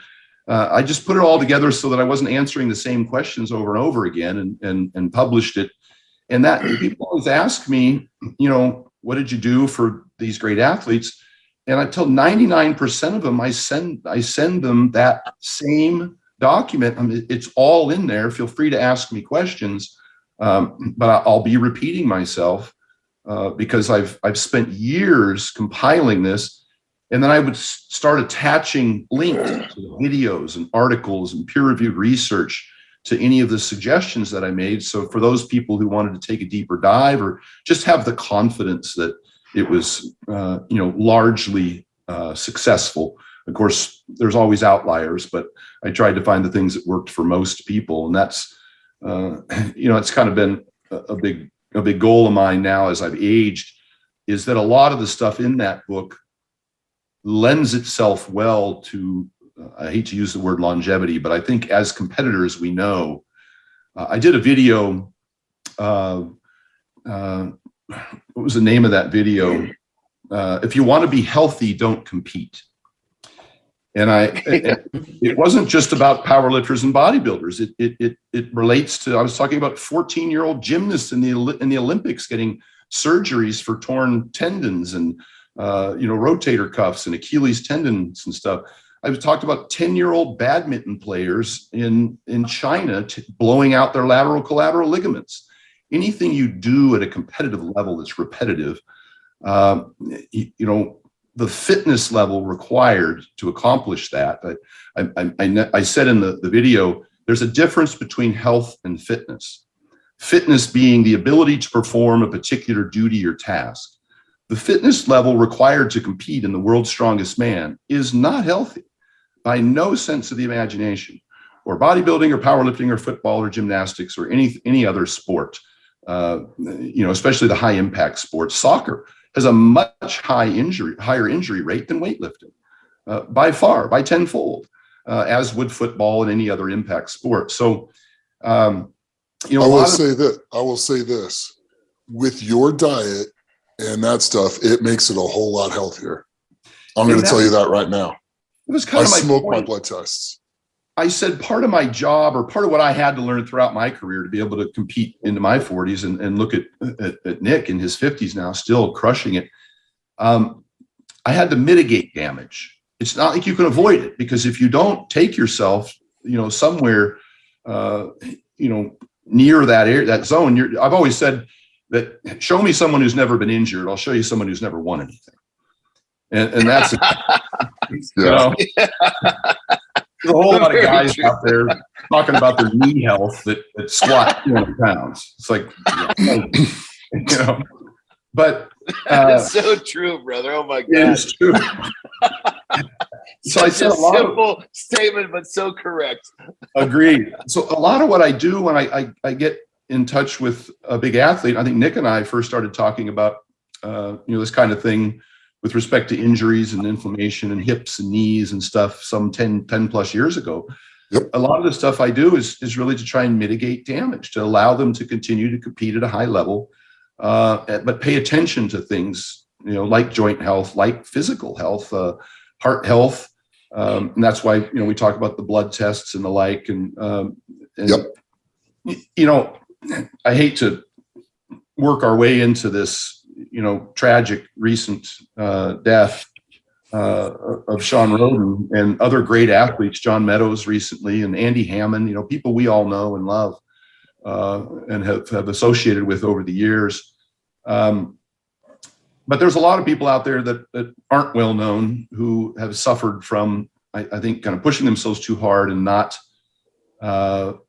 I just put it all together so that I wasn't answering the same questions over and over again and published it. And that people always ask me, what did you do for these great athletes? And I tell 99% of them, I send them that same document. I mean, it's all in there. Feel free to ask me questions, but I'll be repeating myself because I've spent years compiling this. And then I would start attaching links to videos and articles and peer-reviewed research to any of the suggestions that I made. So for those people who wanted to take a deeper dive or just have the confidence that it was, largely successful. Of course, there's always outliers, but I tried to find the things that worked for most people. And that's, it's kind of been a big goal of mine now as I've aged, is that a lot of the stuff in that book lends itself well to, I hate to use the word longevity, but I think as competitors, we know. I did a video. What was the name of that video? If you want to be healthy, don't compete. And it wasn't just about powerlifters and bodybuilders. It relates to, I was talking about 14-year-old gymnasts in the Olympics getting surgeries for torn tendons and rotator cuffs and Achilles tendons and stuff. I've talked about 10-year-old badminton players in China blowing out their lateral collateral ligaments. Anything you do at a competitive level that's repetitive, the fitness level required to accomplish that. I said in the video, there's a difference between health and fitness. Fitness being the ability to perform a particular duty or task. The fitness level required to compete in the world's strongest man is not healthy by no sense of the imagination, or bodybuilding or powerlifting or football or gymnastics or any other sport, especially the high impact sports. Soccer has a much higher injury rate than weightlifting, by far, by tenfold, as would football and any other impact sport. So, I will say this, with your diet and that stuff, it makes it a whole lot healthier. I'm going to tell you that right now. It was kind of my smoke point. My blood tests. I said part of my job, or part of what I had to learn throughout my career to be able to compete into my 40s and look at Nick in his 50s now, still crushing it. I had to mitigate damage. It's not like you can avoid it, because if you don't take yourself, somewhere, near that area, that zone, I've always said that, show me someone who's never been injured, I'll show you someone who's never won anything. And that's, there's a whole lot of guys out there talking about their knee health that squat 200 pounds. It's like, but it's so true, brother. Oh my God. It is true. So I said a simple statement, but so correct. Agreed. So a lot of what I do when I get in touch with a big athlete, I think Nick and I first started talking about, this kind of thing with respect to injuries and inflammation and hips and knees and stuff some 10 plus years ago. Yep. A lot of the stuff I do is really to try and mitigate damage, to allow them to continue to compete at a high level, but pay attention to things, like joint health, like physical health, heart health. And that's why, we talk about the blood tests and the like. And yep. I hate to work our way into this, tragic recent death of Sean Roden and other great athletes, John Meadows recently, and Andy Hammond, people we all know and love and have associated with over the years. But there's a lot of people out there that aren't well known, who have suffered from, I think, kind of pushing themselves too hard and not kind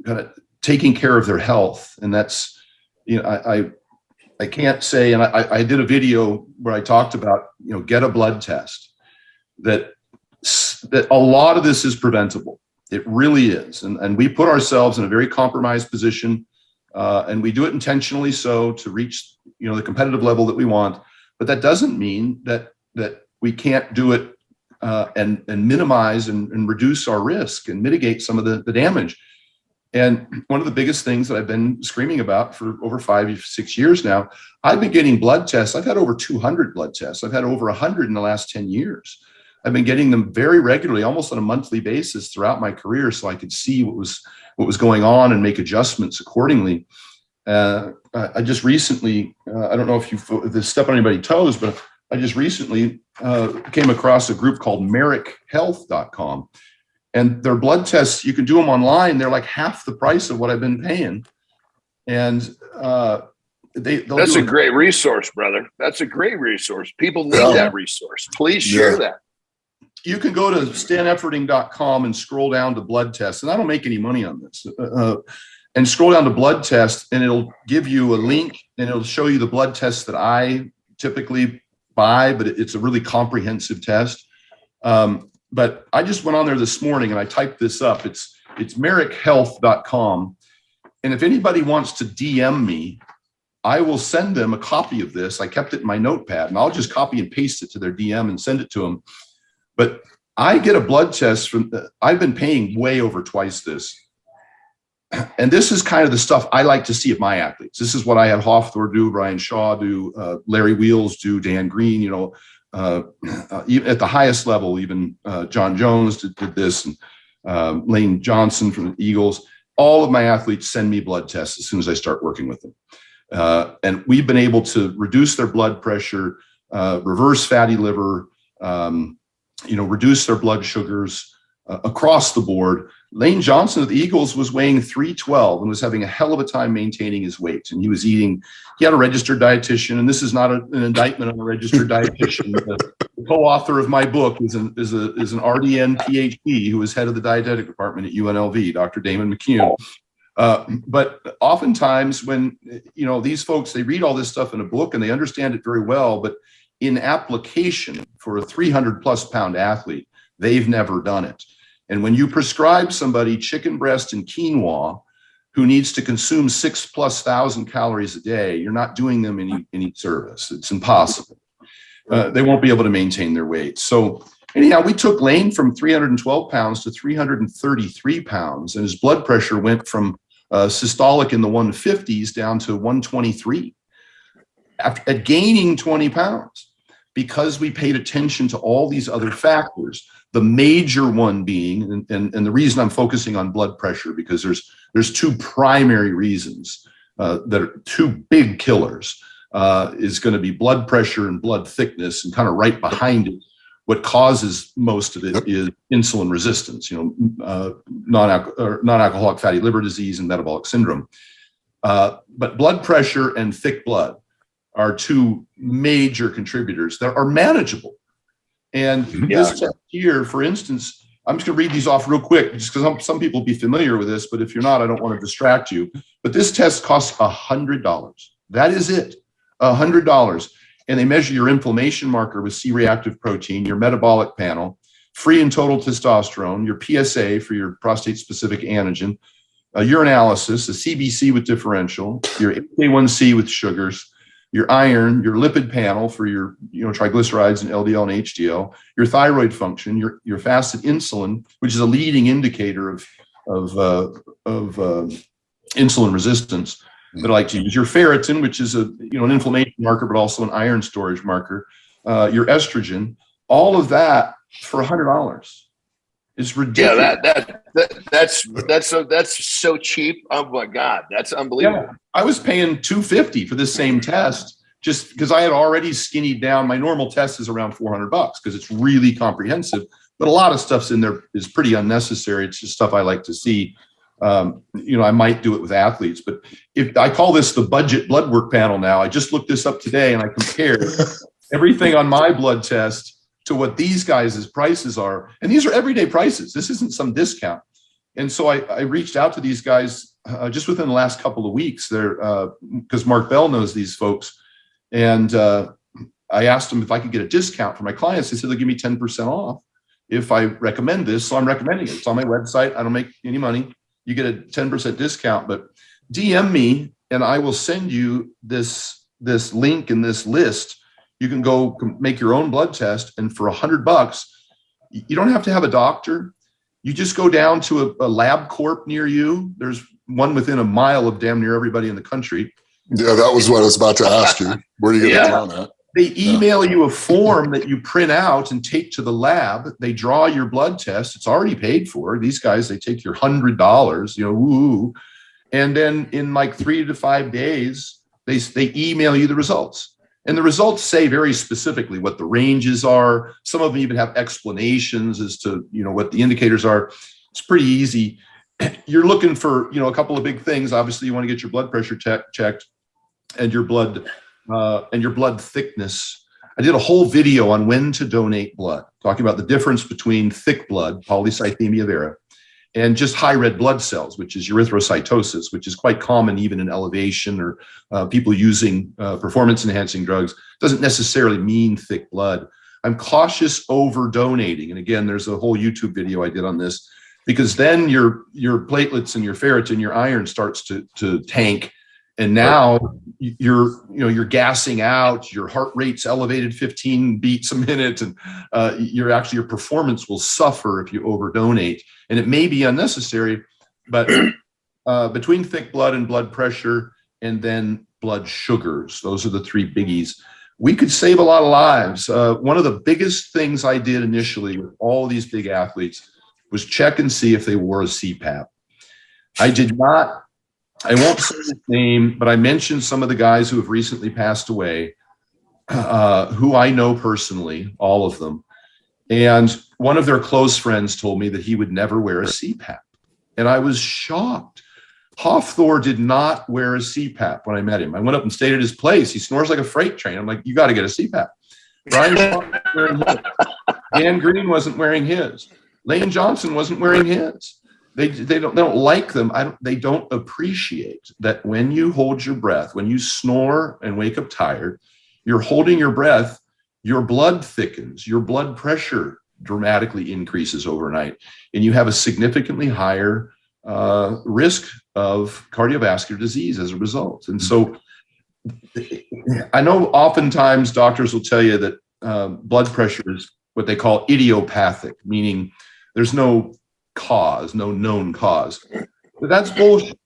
of taking care of their health. And that's, I can't say, and I did a video where I talked about, get a blood test, that a lot of this is preventable. It really is. And we put ourselves in a very compromised position, and we do it intentionally so to reach, the competitive level that we want. But that doesn't mean that we can't do it and minimize and reduce our risk and mitigate some of the damage. And one of the biggest things that I've been screaming about for over 5, 6 years now, I've been getting blood tests. I've had over 200 blood tests. I've had over 100 in the last 10 years. I've been getting them very regularly, almost on a monthly basis throughout my career, so I could see what was going on and make adjustments accordingly. I just recently, I don't know if you step on anybody's toes, but I just recently came across a group called merrickhealth.com. And their blood tests, you can do them online. They're like half the price of what I've been paying. And that's a great resource, brother. That's a great resource. People need that resource. Please share that. You can go to stanefferding.com and scroll down to blood tests. And I don't make any money on this. And scroll down to blood tests, and it'll give you a link, and it'll show you the blood tests that I typically buy, but it's a really comprehensive test. But I just went on there this morning and I typed this up. It's merrickhealth.com. And if anybody wants to DM me, I will send them a copy of this. I kept it in my notepad, and I'll just copy and paste it to their DM and send it to them. But I get a blood test I've been paying way over twice this. And this is kind of the stuff I like to see of my athletes. This is what I had Hofthor do, Brian Shaw do, Larry Wheels do, Dan Green, even at the highest level, even John Jones did this, and Lane Johnson from the Eagles. All of my athletes send me blood tests as soon as I start working with them. And we've been able to reduce their blood pressure, reverse fatty liver, reduce their blood sugars across the board. Lane Johnson of the Eagles was weighing 312 and was having a hell of a time maintaining his weight. And he had a registered dietitian, and this is not an indictment on a registered dietitian. The co-author of my book is an RDN PhD who was head of the dietetic department at UNLV, Dr. Damon McCune. But oftentimes when, these folks, they read all this stuff in a book and they understand it very well, but in application for a 300 plus pound athlete, they've never done it. And when you prescribe somebody chicken breast and quinoa who needs to consume 6,000+ calories a day, you're not doing them any service. It's impossible. They won't be able to maintain their weight. So anyhow, we took Lane from 312 pounds to 333 pounds, and his blood pressure went from systolic in the 150s down to 123 at gaining 20 pounds. because we paid attention to all these other factors. The major one being, and the reason I'm focusing on blood pressure, because there's two primary reasons that are two big killers, is going to be blood pressure and blood thickness, and kind of right behind it, what causes most of it is insulin resistance, non-alcoholic fatty liver disease and metabolic syndrome. But blood pressure and thick blood are two major contributors that are manageable. And this test here, for instance, I'm just going to read these off real quick, just because some people will be familiar with this, but if you're not, I don't want to distract you. But this test costs $100. That is it, $100. And they measure your inflammation marker with C-reactive protein, your metabolic panel, free and total testosterone, your PSA for your prostate-specific antigen, urinalysis, a CBC with differential, your HbA1c with sugars, your iron, your lipid panel for your triglycerides and LDL and HDL, your thyroid function, your fasted insulin, which is a leading indicator of insulin resistance that I like to use, your ferritin, which is an inflammation marker, but also an iron storage marker, your estrogen, all of that for $100 is ridiculous. Yeah, that's so cheap. Oh my God, that's unbelievable. Yeah, I was paying $250 for this same test just because I had already skinnied down. My normal test is around $400 because it's really comprehensive, but a lot of stuff's in there is pretty unnecessary. It's just stuff I like to see. I might do it with athletes, but if I call this the budget blood work panel now, I just looked this up today and I compared everything on my blood test to what these guys' prices are. And these are everyday prices. This isn't some discount. And so I reached out to these guys just within the last couple of weeks there, because Mark Bell knows these folks. And I asked them if I could get a discount for my clients. They said they'll give me 10% off if I recommend this. So I'm recommending it. It's on my website. I don't make any money. You get a 10% discount, but DM me and I will send you this link and this list. You can go make your own blood test. And for $100, you don't have to have a doctor. You just go down to a LabCorp near you. There's one within a mile of damn near everybody in the country. Yeah, that was what I was about to ask you. Where do you get the count at? They email you a form that you print out and take to the lab. They draw your blood test. It's already paid for. These guys, they take your $100, and then in like 3 to 5 days, they email you the results. And the results say very specifically what the ranges are. Some of them even have explanations as to what the indicators are. It's pretty easy. You're looking for a couple of big things. Obviously, you want to get your blood pressure checked and your blood thickness. I did a whole video on when to donate blood, talking about the difference between thick blood, polycythemia vera, and just high red blood cells, which is erythrocytosis, which is quite common even in elevation or people using performance enhancing drugs. Doesn't necessarily mean thick blood. I'm cautious over donating. And again, there's a whole YouTube video I did on this, because then your platelets and your ferritin, your iron starts to tank. And now you're gassing out, your heart rate's elevated 15 beats a minute, and your performance will suffer if you overdonate. And it may be unnecessary, but between thick blood and blood pressure and then blood sugars, those are the three biggies. We could save a lot of lives. One of the biggest things I did initially with all of these big athletes was check and see if they wore a CPAP. I won't say his name, but I mentioned some of the guys who have recently passed away, who I know personally, all of them. And one of their close friends told me that he would never wear a CPAP. And I was shocked. Hofthor did not wear a CPAP when I met him. I went up and stayed at his place. He snores like a freight train. I'm like, you got to get a CPAP. Brian wasn't wearing his. Dan Green wasn't wearing his. Lane Johnson wasn't wearing his. They don't like them. They don't appreciate that when you hold your breath, when you snore and wake up tired, you're holding your breath, your blood thickens, your blood pressure dramatically increases overnight, and you have a significantly higher risk of cardiovascular disease as a result. And so I know oftentimes doctors will tell you that blood pressure is what they call idiopathic, meaning there's no cause, no known cause. But that's bullshit.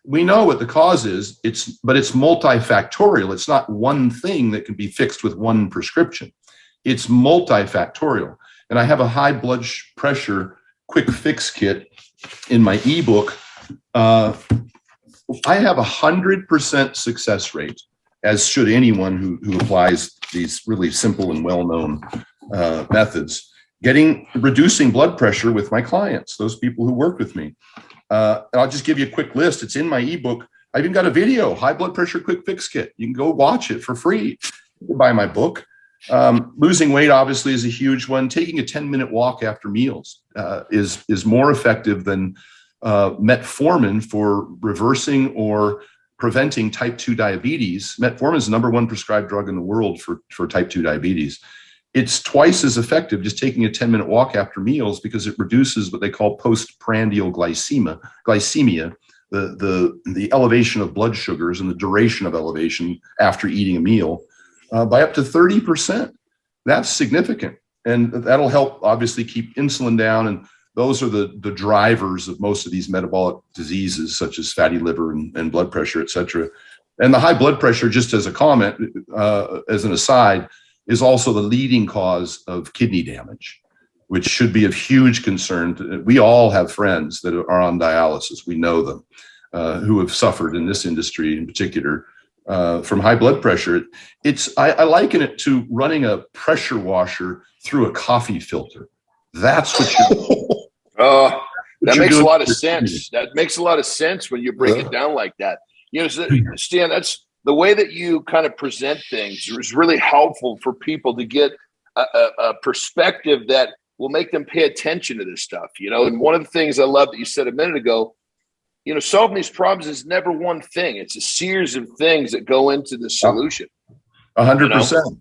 We know what the cause is, but it's multifactorial. It's not one thing that can be fixed with one prescription. It's multifactorial. And I have a high blood pressure quick fix kit in my ebook. I have 100% success rate, as should anyone who applies these really simple and well-known methods, reducing blood pressure with my clients, those people who work with me. And I'll just give you a quick list. It's in my ebook. I even got a video, high blood pressure quick fix kit. You can go watch it for free. You can buy my book. Losing weight obviously is a huge one. Taking a 10-minute walk after meals is more effective than metformin for reversing or preventing type 2 diabetes. Metformin is the #1 prescribed drug in the world for type 2 diabetes. It's twice as effective just taking a 10-minute walk after meals because it reduces what they call postprandial glycemia, the elevation of blood sugars and the duration of elevation after eating a meal by up to 30%. That's significant. And that'll help obviously keep insulin down. And those are the drivers of most of these metabolic diseases, such as fatty liver and blood pressure, et cetera. And the high blood pressure, just as a comment, as an aside, is also the leading cause of kidney damage, which should be of huge concern. We all have friends that are on dialysis. We know them who have suffered in this industry in particular from high blood pressure. I liken it to running a pressure washer through a coffee filter. That's what you're that makes a lot of sense. That makes a lot of sense when you break it down like that. Stan, that's the way that you kind of present things is really helpful for people to get a perspective that will make them pay attention to this stuff, And one of the things I love that you said a minute ago, solving these problems is never one thing. It's a series of things that go into the solution. 100%.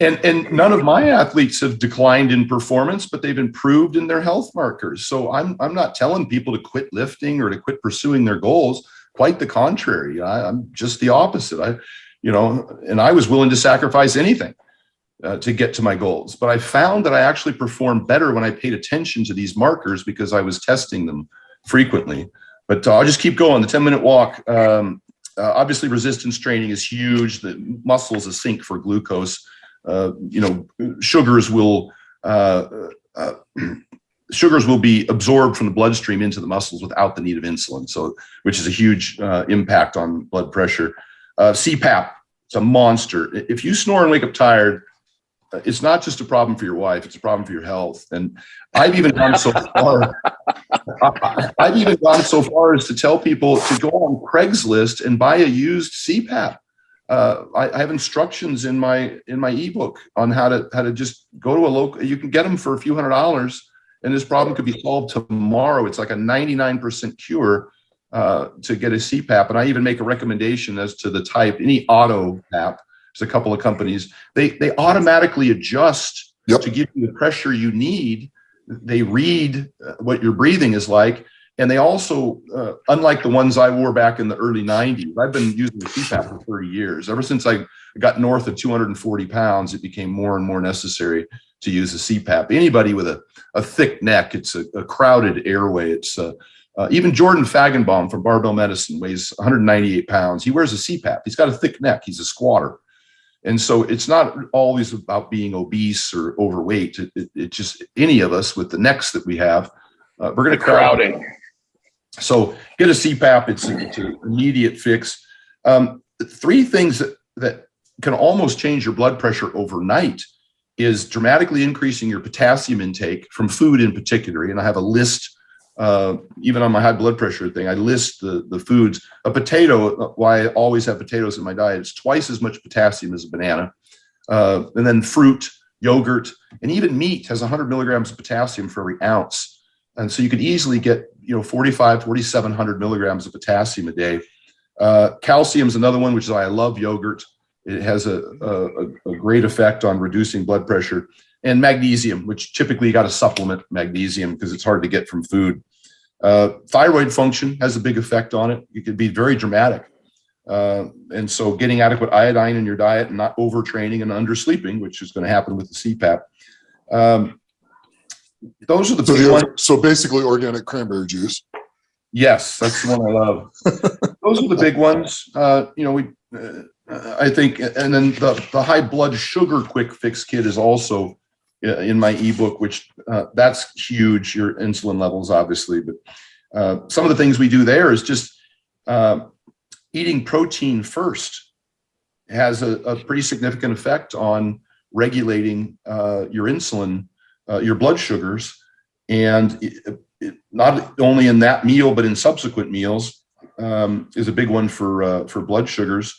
And none of my athletes have declined in performance, but they've improved in their health markers. So I'm not telling people to quit lifting or to quit pursuing their goals. Quite the contrary. I'm just the opposite. And I was willing to sacrifice anything to get to my goals. But I found that I actually performed better when I paid attention to these markers because I was testing them frequently. But I'll just keep going. The 10-minute walk. Obviously, resistance training is huge. The muscle is a sink for glucose. Sugars will be absorbed from the bloodstream into the muscles without the need of insulin. So, which is a huge impact on blood pressure. CPAP, it's a monster. If you snore and wake up tired, it's not just a problem for your wife; it's a problem for your health. And I've even gone so far. As to tell people to go on Craigslist and buy a used CPAP. I have instructions in my ebook on how to just go to a local. You can get them for a few $100s, and this problem could be solved tomorrow. It's like a 99% cure to get a CPAP. And I even make a recommendation as to the type. Any auto PAP, there's a couple of companies. They automatically adjust to give you the pressure you need. They read what your breathing is like. And they also, unlike the ones I wore back in the early 90s, I've been using the CPAP for 30 years. Ever since I got north of 240 pounds, it became more and more necessary to use a CPAP. Anybody with a thick neck, it's a crowded airway. It's even Jordan Fagenbaum from Barbell Medicine weighs 198 pounds. He wears a CPAP. He's got a thick neck. He's a squatter. And so it's not always about being obese or overweight. It just, any of us with the necks that we have, we're going to crowding. So get a CPAP. It's an immediate fix. 3 things that can almost change your blood pressure overnight is dramatically increasing your potassium intake from food in particular. And I have a list, even on my high blood pressure thing, I list the foods. A potato, why I always have potatoes in my diet, it's twice as much potassium as a banana. And then fruit, yogurt, and even meat has 100 milligrams of potassium for every ounce. And so you could easily get, 4,700 milligrams of potassium a day. Calcium is another one, which is why I love yogurt. It has a great effect on reducing blood pressure. And magnesium, which typically you got to supplement magnesium because it's hard to get from food. Thyroid function has a big effect on it. It can be very dramatic. And so getting adequate iodine in your diet and not overtraining and undersleeping, which is going to happen with the CPAP. Those are the big ones. So basically organic cranberry juice. Yes, that's the one I love. Those are the big ones. I think, and then the high blood sugar quick fix kit is also in my ebook, which that's huge. Your insulin levels, obviously, but some of the things we do there is just eating protein first has a pretty significant effect on regulating your insulin, your blood sugars, and not only in that meal but in subsequent meals is a big one for blood sugars.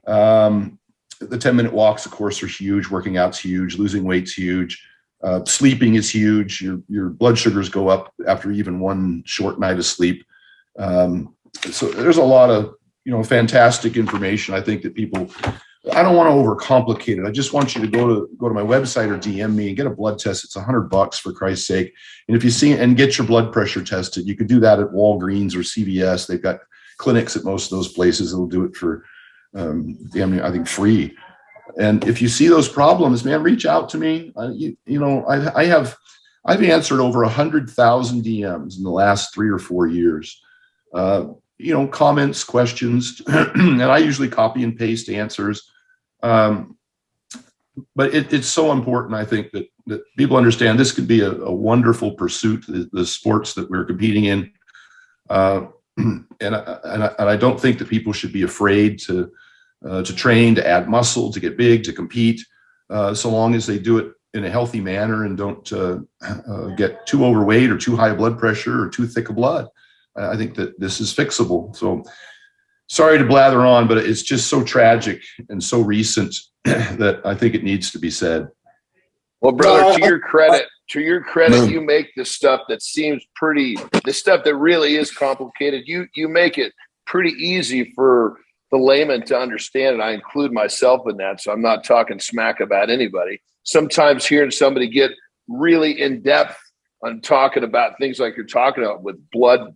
The 10-minute walks, of course, are huge. Working out's huge. Losing weight's huge. Sleeping is huge. Your blood sugars go up after even one short night of sleep. So there's a lot of fantastic information. I think that people. I don't want to overcomplicate it. I just want you to go to my website or DM me and get a blood test. It's $100 for Christ's sake. And if you see and get your blood pressure tested, you can do that at Walgreens or CVS. They've got clinics at most of those places that'll do it for I think free. And if you see those problems, man, reach out to me. I've answered over 100,000 DMs in the last 3 or 4 years. Comments, questions, and I usually copy and paste answers. But it's so important, I think, that people understand this could be a wonderful pursuit, the sports that we're competing in. And I don't think that people should be afraid to train, to add muscle, to get big, to compete, so long as they do it in a healthy manner and don't get too overweight or too high blood pressure or too thick of blood. I think that this is fixable. So sorry to blather on, but it's just so tragic and so recent that I think it needs to be said. Well, brother, to your credit, you make the stuff that seems the stuff that really is complicated. You make it pretty easy for the layman to understand, and I include myself in that. So I'm not talking smack about anybody. Sometimes hearing somebody get really in depth on talking about things like you're talking about with blood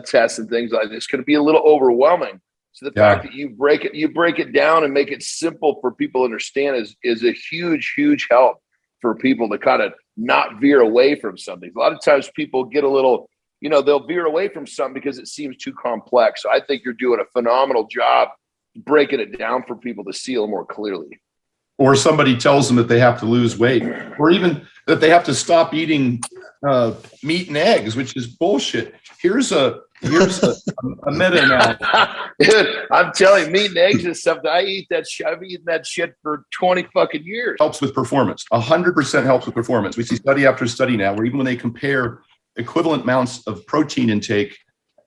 tests and things like this can be a little overwhelming. So the fact that you break it down and make it simple for people to understand is a huge, huge help for people to kind of not veer away from something. A lot of times people get a little, they'll veer away from something because it seems too complex. So I think you're doing a phenomenal job breaking it down for people to see a little more clearly. Or somebody tells them that they have to lose weight, or even that they have to stop eating meat and eggs, which is bullshit. Here's a meta-analysis. Dude, I'm telling you, meat and eggs is something I eat. I've eaten that shit for 20 fucking years. Helps with performance. 100% helps with performance. We see study after study now where even when they compare equivalent amounts of protein intake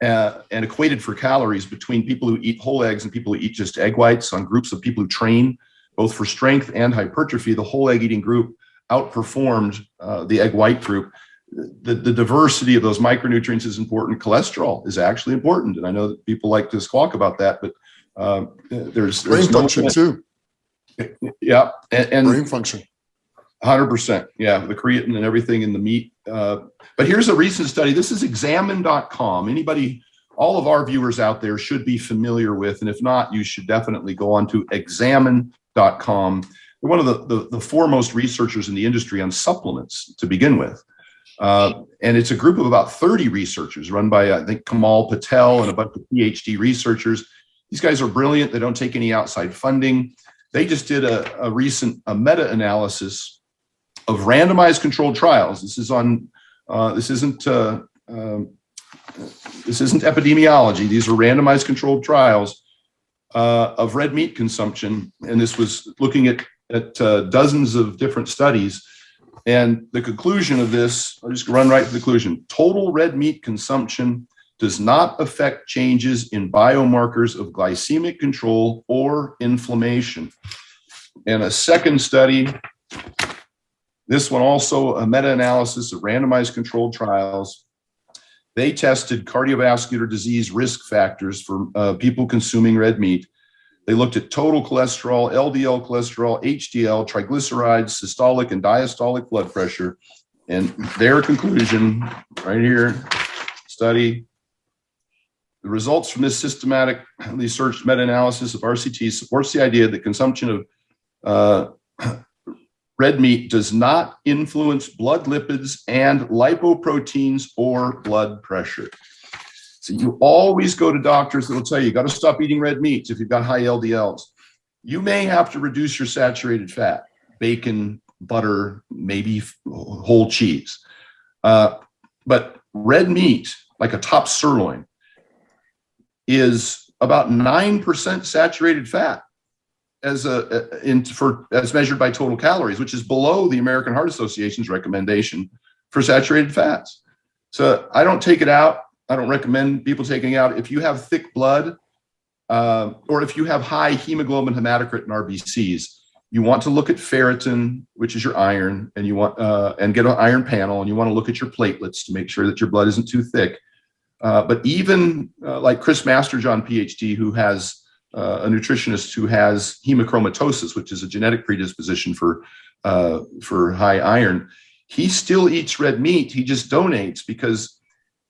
and equated for calories between people who eat whole eggs and people who eat just egg whites on groups of people who train both for strength and hypertrophy, the whole egg eating group outperformed the egg white group. The diversity of those micronutrients is important. Cholesterol is actually important. And I know that people like to squawk about that, but there's brain function too. Yeah. And brain function. 100%. Yeah. The creatine and everything in the meat. But here's a recent study. This is examine.com. All of our viewers out there should be familiar with, and if not, you should definitely go on to examine.com. They're one of the foremost researchers in the industry on supplements to begin with. And it's a group of about 30 researchers run by, I think, Kamal Patel and a bunch of PhD researchers. These guys are brilliant. They don't take any outside funding. They just did a recent meta-analysis of randomized controlled trials. This isn't epidemiology. These are randomized controlled trials of red meat consumption. And this was looking at dozens of different studies. And the conclusion of this, I'll just run right to the conclusion. Total red meat consumption does not affect changes in biomarkers of glycemic control or inflammation. And a second study, this one also a meta-analysis of randomized controlled trials. They tested cardiovascular disease risk factors for people consuming red meat. They looked at total cholesterol, LDL cholesterol, HDL, triglycerides, systolic and diastolic blood pressure. And their conclusion right here, study, the results from this systematically searched meta-analysis of RCT supports the idea that consumption of red meat does not influence blood lipids and lipoproteins or blood pressure. So you always go to doctors that will tell you, you got to stop eating red meats if you've got high LDLs. you may have to reduce your saturated fat, bacon, butter, maybe whole cheese. But red meat, like a top sirloin, is about 9% saturated fat as measured by total calories, which is below the American Heart Association's recommendation for saturated fats. So I don't take it out. I don't recommend people taking it out. If you have thick blood, or if you have high hemoglobin, hematocrit, and RBCs, you want to look at ferritin, which is your iron, and you want and get an iron panel, and you want to look at your platelets to make sure that your blood isn't too thick. But even like Chris Masterjohn, PhD, who has a nutritionist who has hemochromatosis, which is a genetic predisposition for high iron, he still eats red meat. He just donates because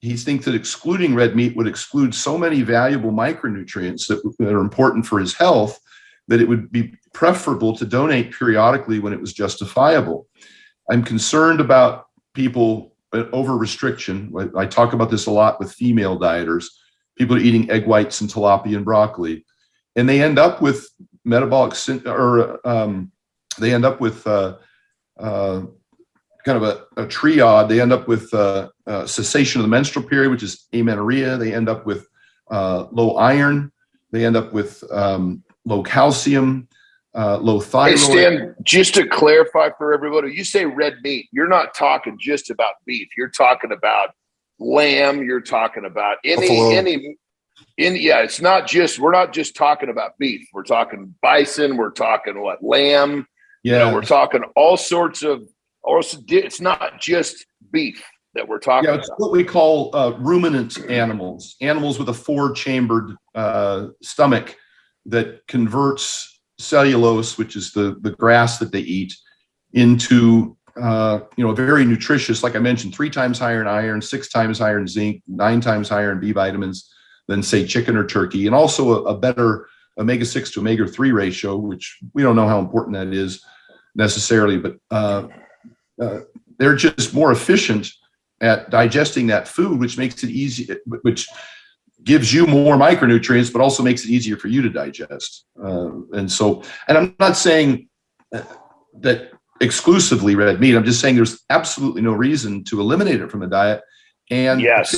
he thinks that excluding red meat would exclude so many valuable micronutrients that are important for his health that it would be preferable to donate periodically when it was justifiable. I'm concerned about people over restriction. I talk about this a lot with female dieters. People are eating egg whites and tilapia and broccoli, and they end up with metabolic, they end up with kind of a triad. They end up with cessation of the menstrual period, which is amenorrhea. They end up with low iron. They end up with low calcium, low thyroid. Hey, Stan, just to clarify for everybody, you say red meat, you're not talking just about beef. You're talking about lamb. You're talking about it's not just, we're not just talking about beef. We're talking bison. We're talking lamb. Yeah. We're talking all sorts of, it's not just beef that we're talking about. It's what we call ruminant animals with a 4-chambered stomach that converts cellulose, which is the grass that they eat, into very nutritious, like I mentioned, 3 times higher in iron, 6 times higher in zinc, 9 times higher in B vitamins than, say, chicken or turkey, and also a better omega-6 to omega-3 ratio, which we don't know how important that is necessarily, but they're just more efficient at digesting that food, which makes it easy, which gives you more micronutrients, but also makes it easier for you to digest. And I'm not saying that exclusively red meat. I'm just saying there's absolutely no reason to eliminate it from the diet. And yes,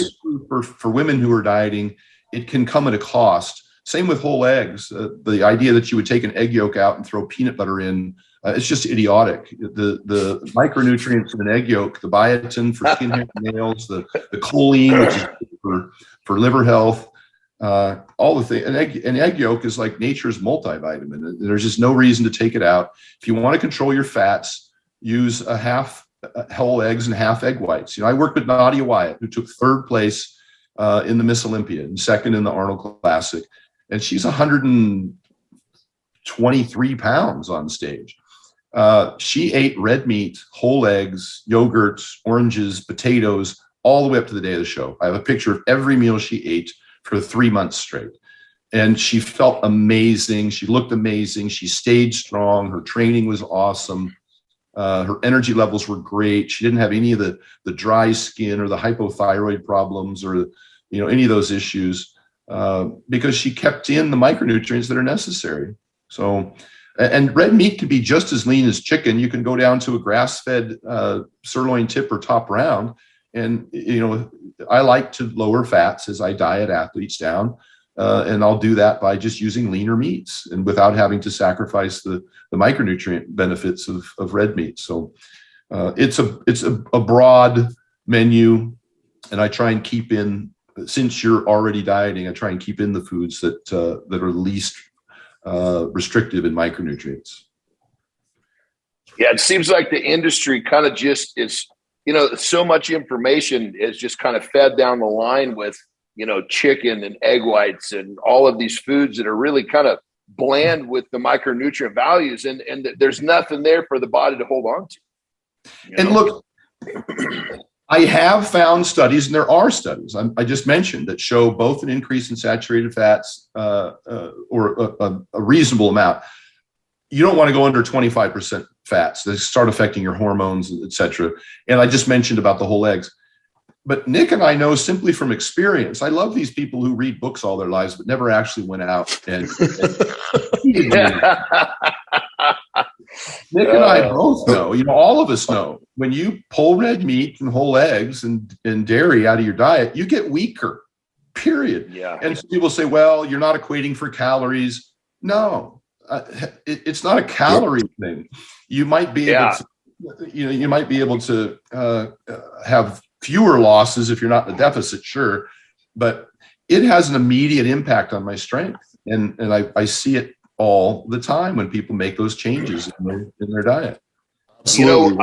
for women who are dieting, it can come at a cost. Same with whole eggs. The idea that you would take an egg yolk out and throw peanut butter in, it's just idiotic. The micronutrients in an egg yolk, the biotin for skin, hair, and nails, the choline, which is for liver health, all the things. An egg yolk is like nature's multivitamin. There's just no reason to take it out. If you want to control your fats, use a half whole eggs and half egg whites. I worked with Nadia Wyatt, who took 3rd place in the Miss Olympia and 2nd in the Arnold Classic. And she's 123 pounds on stage. She ate red meat, whole eggs, yogurts, oranges, potatoes, all the way up to the day of the show. I have a picture of every meal she ate for 3 months straight. And she felt amazing. She looked amazing. She stayed strong. Her training was awesome. Her energy levels were great. She didn't have any of the dry skin or the hypothyroid problems or any of those issues. Because she kept in the micronutrients that are necessary. So, and red meat can be just as lean as chicken. You can go down to a grass-fed sirloin tip or top round. And, I like to lower fats as I diet athletes down. And I'll do that by just using leaner meats and without having to sacrifice the micronutrient benefits of red meat. So it's a broad menu, and I try and keep in, since you're already dieting, I try and keep in the foods that are least restrictive in micronutrients. Yeah, it seems like the industry kind of just is, so much information is just kind of fed down the line with, chicken and egg whites and all of these foods that are really kind of bland with the micronutrient values. And there's nothing there for the body to hold on to. And look, I have found studies, and there are studies I just mentioned that show both an increase in saturated fats or a reasonable amount. You don't want to go under 25% fats. They start affecting your hormones, et cetera. And I just mentioned about the whole eggs. but Nick and I know simply from experience. I love these people who read books all their lives, but never actually went out and Nick and I both know, all of us know, when you pull red meat and whole eggs and dairy out of your diet, you get weaker, period. Yeah. And some people say, well, you're not equating for calories. No, it's not a calorie thing. You might be able to, you might be able to have fewer losses if you're not in a deficit, sure, but it has an immediate impact on my strength. And I see it all the time when people make those changes in their diet. Absolutely,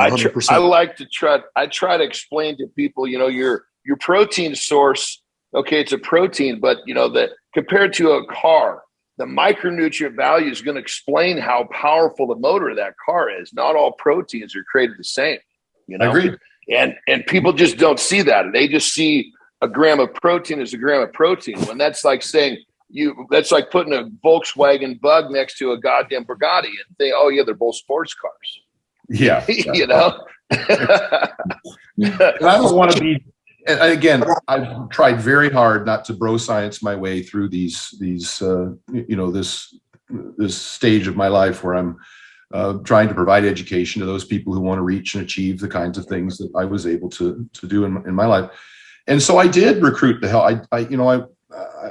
I try to explain to people, your protein source, okay, it's a protein, but that compared to a car, the micronutrient value is going to explain how powerful the motor of that car is. Not all proteins are created the same, I agree. And people just don't see that. They just see a gram of protein as a gram of protein. When that's like saying, that's like putting a Volkswagen Bug next to a goddamn Bugatti and think, oh yeah, they're both sports cars. Yeah. And I don't want to be, and again, I've tried very hard not to bro science my way through this stage of my life where I'm trying to provide education to those people who want to reach and achieve the kinds of things that I was able to do in my life. And so I did recruit the hell.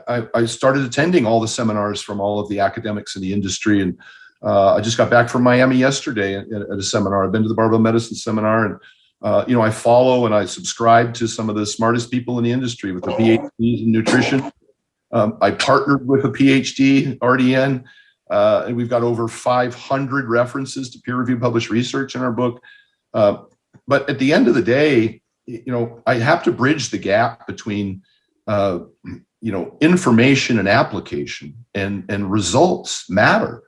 I started attending all the seminars from all of the academics in the industry. And I just got back from Miami yesterday at a seminar. I've been to the barbell medicine seminar, and I follow and I subscribe to some of the smartest people in the industry with the PhDs in nutrition. I partnered with a PhD, RDN, and we've got over 500 references to peer-reviewed published research in our book. But at the end of the day, I have to bridge the gap between information and application, and results matter.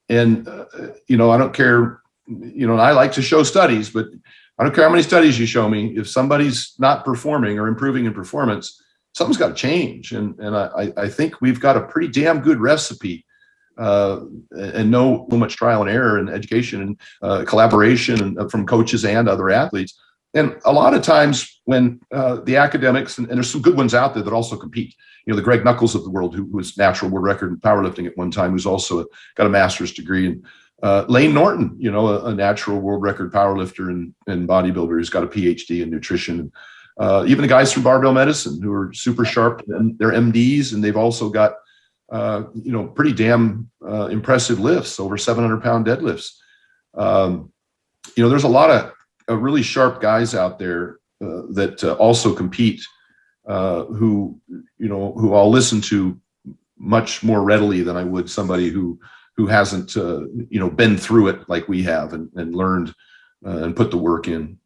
And I don't care, I like to show studies, but I don't care how many studies you show me. If somebody's not performing or improving in performance, something's got to change. And I think we've got a pretty damn good recipe, and no much trial and error and education and collaboration from coaches and other athletes. And a lot of times when the academics, and there's some good ones out there that also compete, the Greg Knuckles of the world, who was natural world record in powerlifting at one time, who's also got a master's degree, and Lane Norton, a natural world record powerlifter and bodybuilder who's got a PhD in nutrition. Even the guys from barbell medicine who are super sharp, and they're MDs, and they've also got pretty damn impressive lifts, over 700-pound deadlifts. There's a lot of really sharp guys out there that also compete, who I'll listen to much more readily than I would somebody who hasn't been through it like we have and learned and put the work in.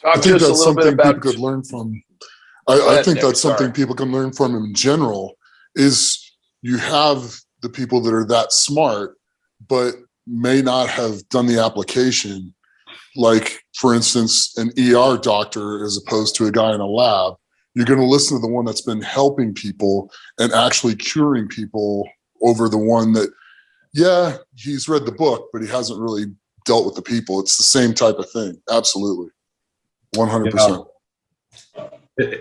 I think that's something people could learn from. I think that's something people can learn from in general, is you have the people that are that smart, but may not have done the application. Like, for instance, an ER doctor as opposed to a guy in a lab. You're going to listen to the one that's been helping people and actually curing people over the one that, yeah, he's read the book, but he hasn't really dealt with the people. It's the same type of thing. Absolutely. 100%.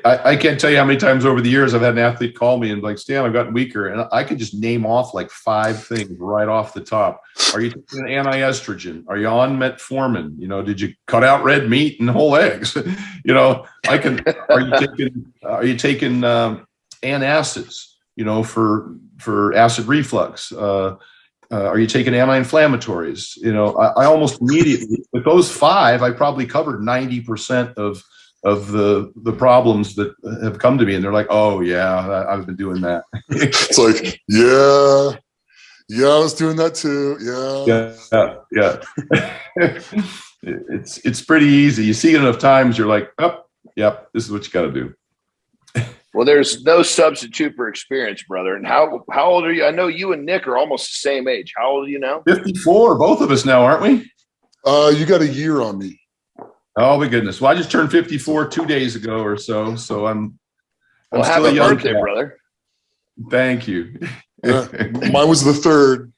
I can't tell you how many times over the years I've had an athlete call me and be like, Stan, I've gotten weaker. And I could just name off like 5 things right off the top. Are you taking an anti-estrogen? Are you on metformin? Did you cut out red meat and whole eggs? Are you taking antacids, for acid reflux? Are you taking anti-inflammatories? I almost immediately, with those 5, I probably covered 90% of the problems that have come to me, and they're like, oh yeah, I've been doing that. It's like, yeah, I was doing that too. Yeah. It's pretty easy. You see it enough times, you're like, oh, yep, this is what you got to do. Well, there's no substitute for experience, brother. And how old are you? I know you and Nick are almost the same age. How old are you now? 54, both of us now, aren't we? You got a year on me. Oh my goodness! Well, I just turned 54 2 days ago or so, so I'm still a young birthday, brother. Thank you. Mine was the 3rd,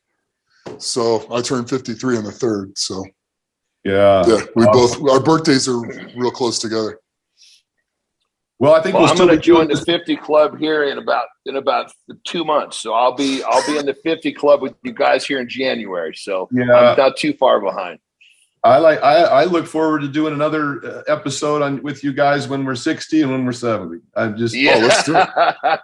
so I turned 53 on the 3rd. So yeah, we both, our birthdays are real close together. Well, I think well, we'll I'm still going be to join doing the 50 club here in about 2 months. So I'll be in the 50 club with you guys here in January. So Yeah. I'm not too far behind. I look forward to doing another episode with you guys when we're 60 and when we're 70. I'm just let's do it.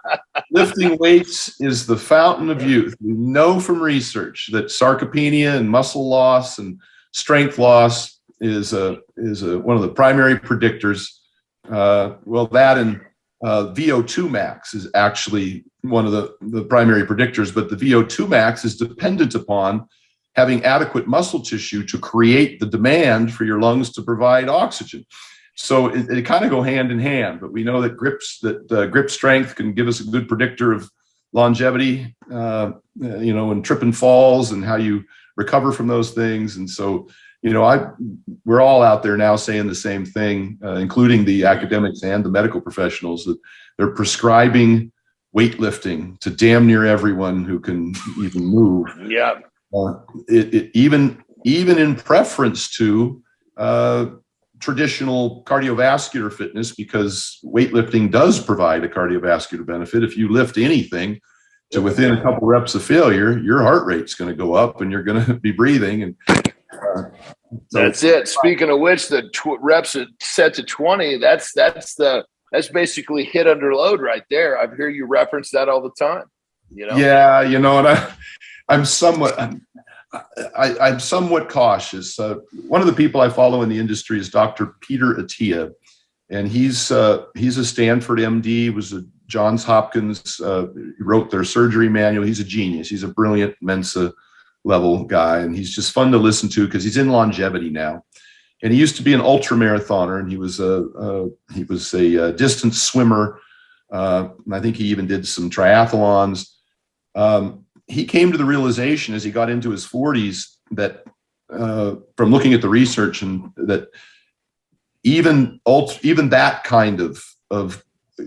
Lifting weights is the fountain of youth. We know from research that sarcopenia and muscle loss and strength loss is one of the primary predictors. Well, that and VO2 max is actually one of the primary predictors, but the VO2 max is dependent upon having adequate muscle tissue to create the demand for your lungs to provide oxygen. So it kind of go hand in hand, but we know that grip strength can give us a good predictor of longevity, and trip and falls and how you recover from those things. And so, we're all out there now saying the same thing, including the academics and the medical professionals, that they're prescribing weightlifting to damn near everyone who can even move. Yeah. Even in preference to traditional cardiovascular fitness, because weightlifting does provide a cardiovascular benefit. If you lift anything to within a couple reps of failure, your heart rate's going to go up and you're going to be breathing. And that's it. Speaking of which, the reps are set to 20. That's basically hit under load right there. I hear you reference that all the time. Yeah, and I'm somewhat cautious. One of the people I follow in the industry is Dr. Peter Attia, and he's a Stanford MD, was a Johns Hopkins, he wrote their surgery manual. He's a genius. He's a brilliant Mensa level guy, and he's just fun to listen to because he's in longevity now. And he used to be an ultra marathoner, and he was a distance swimmer. And I think he even did some triathlons. He came to the realization as he got into his 40s that from looking at the research, and that even that kind of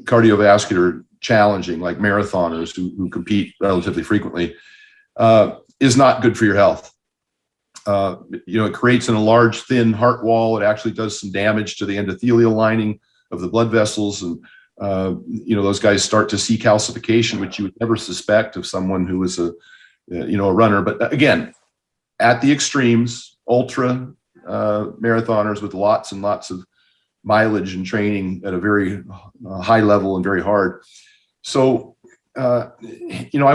cardiovascular challenging, like marathoners who compete relatively frequently, is not good for your health. It creates an enlarged, thin heart wall. It actually does some damage to the endothelial lining of the blood vessels, and those guys start to see calcification, which you would never suspect of someone who is a runner. But again, at the extremes, ultra marathoners with lots and lots of mileage and training at a very high level and very hard. So, I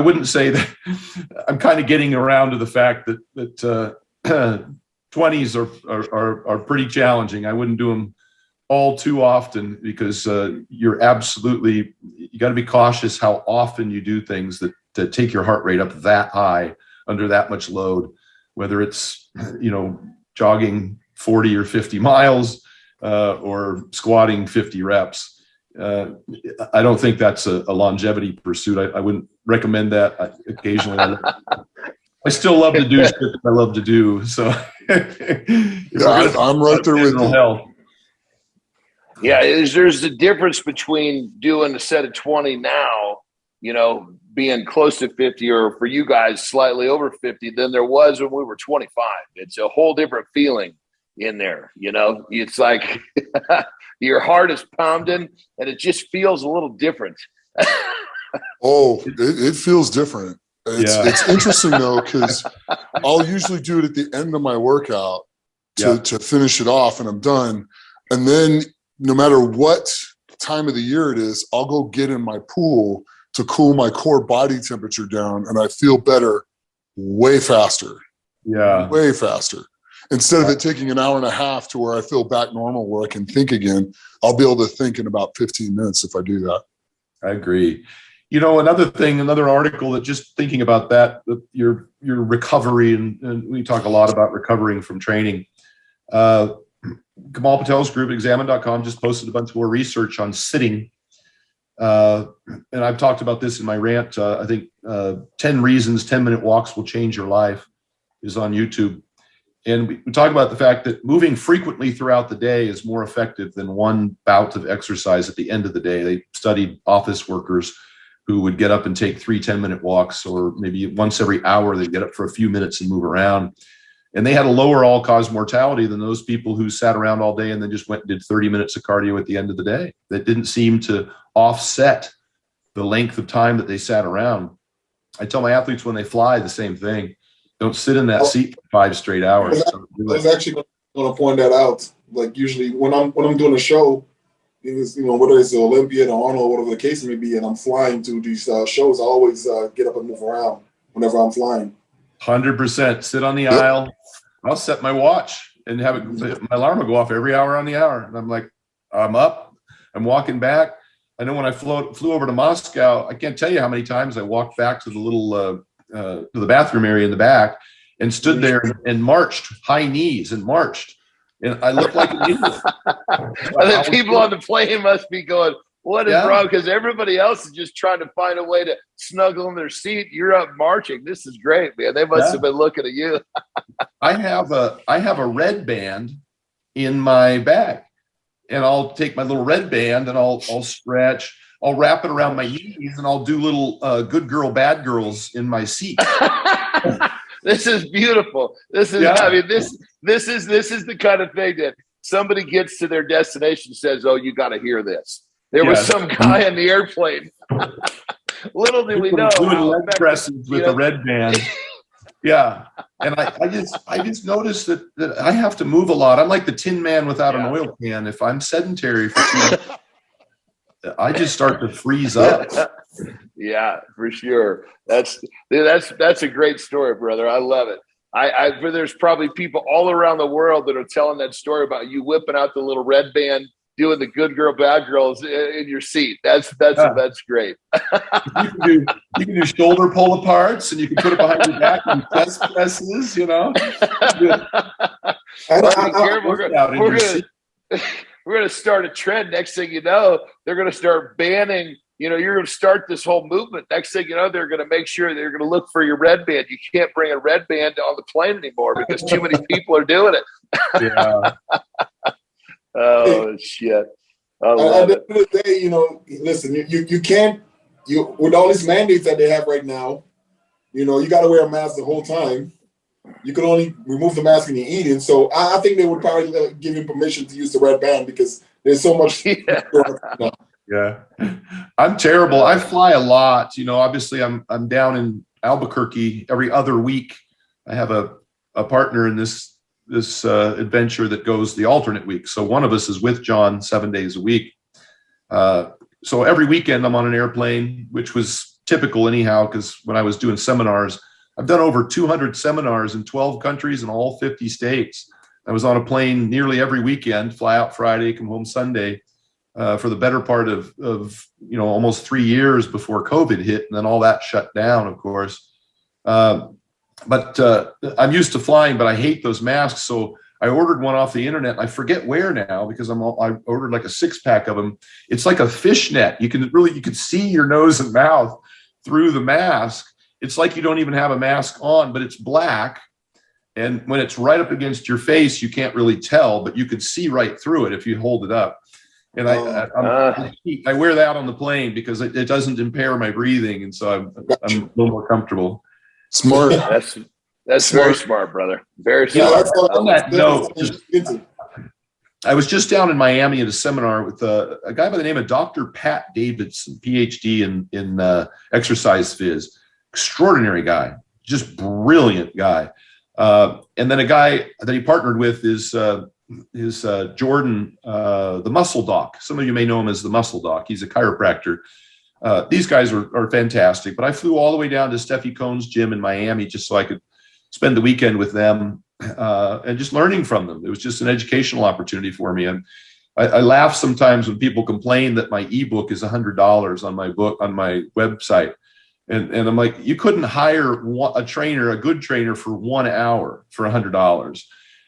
wouldn't say that I'm kind of getting around to the fact that 20s are pretty challenging. I wouldn't do them all too often, because you got to be cautious how often you do things that take your heart rate up that high under that much load, whether it's, jogging 40 or 50 miles or squatting 50 reps. I don't think that's a longevity pursuit. I wouldn't recommend that. Occasionally, I still love to do stuff I love to do. So I'm right there with you. Health. Yeah, there's a difference between doing a set of 20 now, being close to 50, or for you guys slightly over 50, than there was when we were 25. It's a whole different feeling in there. It's like your heart is pounding and it just feels a little different. It feels different. It's interesting though, because I'll usually do it at the end of my workout to finish it off, and I'm done. And then no matter what time of the year it is, I'll go get in my pool to cool my core body temperature down, and I feel better way faster. Yeah. Way faster. Instead of it taking an hour and a half to where I feel back normal, where I can think again, I'll be able to think in about 15 minutes if I do that. I agree. Another article that, just thinking about that, your recovery, and we talk a lot about recovering from training. Kamal Patel's group, examine.com, just posted a bunch more research on sitting. And I've talked about this in my rant. I think 10 reasons 10-minute walks will change your life is on YouTube. And we talk about the fact that moving frequently throughout the day is more effective than one bout of exercise at the end of the day. They studied office workers who would get up and take 3 10-minute walks, or maybe once every hour they'd get up for a few minutes and move around. And they had a lower all-cause mortality than those people who sat around all day and then just went and did 30 minutes of cardio at the end of the day. That didn't seem to offset the length of time that they sat around. I tell my athletes when they fly the same thing. Don't sit in that seat for 5 straight hours. I was actually going to point that out. Like usually when I'm doing a show, it is, you know, whether it's the Olympiad or Arnold, whatever the case may be, and I'm flying to these shows, I always get up and move around whenever I'm flying. 100%. Sit on the aisle. I'll set my watch and have it. My alarm will go off every hour on the hour, and I'm like, I'm up. I'm walking back. I know when I flew over to Moscow, I can't tell you how many times I walked back to the little to the bathroom area in the back and stood there and marched, high knees, and marched. And I looked like an idiot. And the people on the plane must be going, what is wrong? Because everybody else is just trying to find a way to snuggle in their seat. You're up marching. This is great, man. They must have been looking at you. I have a red band in my bag, and I'll take my little red band and I'll stretch. I'll wrap it around my knees, and I'll do little good girl, bad girls in my seat. This is beautiful. This is, I mean, this is the kind of thing that somebody gets to their destination and says, oh, you got to hear this. There was some guy in the airplane. Little did we know. Doing leg presses with a red band. Yeah. And I just noticed that I have to move a lot. I'm like the Tin Man without an oil can. If I'm sedentary for too long, I just start to freeze up. Yeah, for sure. That's a great story, brother. I love it. There's probably people all around the world that are telling that story about you whipping out the little red band, doing the good girl, bad girls in your seat. That's great. You can do shoulder pull aparts, and you can put it behind your back and chest presses. You know. We're going to start a trend. Next thing you know, they're going to start banning. You know, you're going to start this whole movement. Next thing you know, they're going to make sure they're going to look for your red band. You can't bring a red band on the plane anymore because too many people are doing it. Yeah. Oh, shit. At the end of the day, you know, listen, you can't, with all these mandates that they have right now, you know, you got to wear a mask the whole time. You can only remove the mask when you're eating. So I think they would probably give you permission to use the red band because there's so much. Yeah. I'm terrible. I fly a lot. You know, obviously I'm down in Albuquerque every other week. I have a partner in this adventure that goes the alternate week. So one of us is with Jon 7 days a week. So every weekend I'm on an airplane, which was typical anyhow, because when I was doing seminars, I've done over 200 seminars in 12 countries in all 50 states. I was on a plane nearly every weekend, fly out Friday, come home Sunday, for the better part of you know, almost 3 years before COVID hit, and then all that shut down, of course. But I'm used to flying, but I hate those masks. So I ordered one off the internet. I forget where now because I ordered like a 6-pack of them. It's like a fishnet. You can see your nose and mouth through the mask. It's like you don't even have a mask on, but it's black. And when it's right up against your face, you can't really tell, but you can see right through it if you hold it up. And I wear that on the plane because it doesn't impair my breathing. And so I'm a little more comfortable. Smart. That's smart. Very smart, brother. Very smart. On that note, I was just down in Miami at a seminar with a guy by the name of Dr. Pat Davidson, PhD in exercise phys. Extraordinary guy, just brilliant guy. And then a guy that he partnered with is Jordan, the Muscle Doc. Some of you may know him as the Muscle Doc. He's a chiropractor. These guys are fantastic, but I flew all the way down to Steffi Cohn's gym in Miami just so I could spend the weekend with them and just learning from them. It was just an educational opportunity for me. And I laugh sometimes when people complain that my ebook is $100 on my book, on my website. And I'm like, you couldn't hire a good trainer for 1 hour for $100.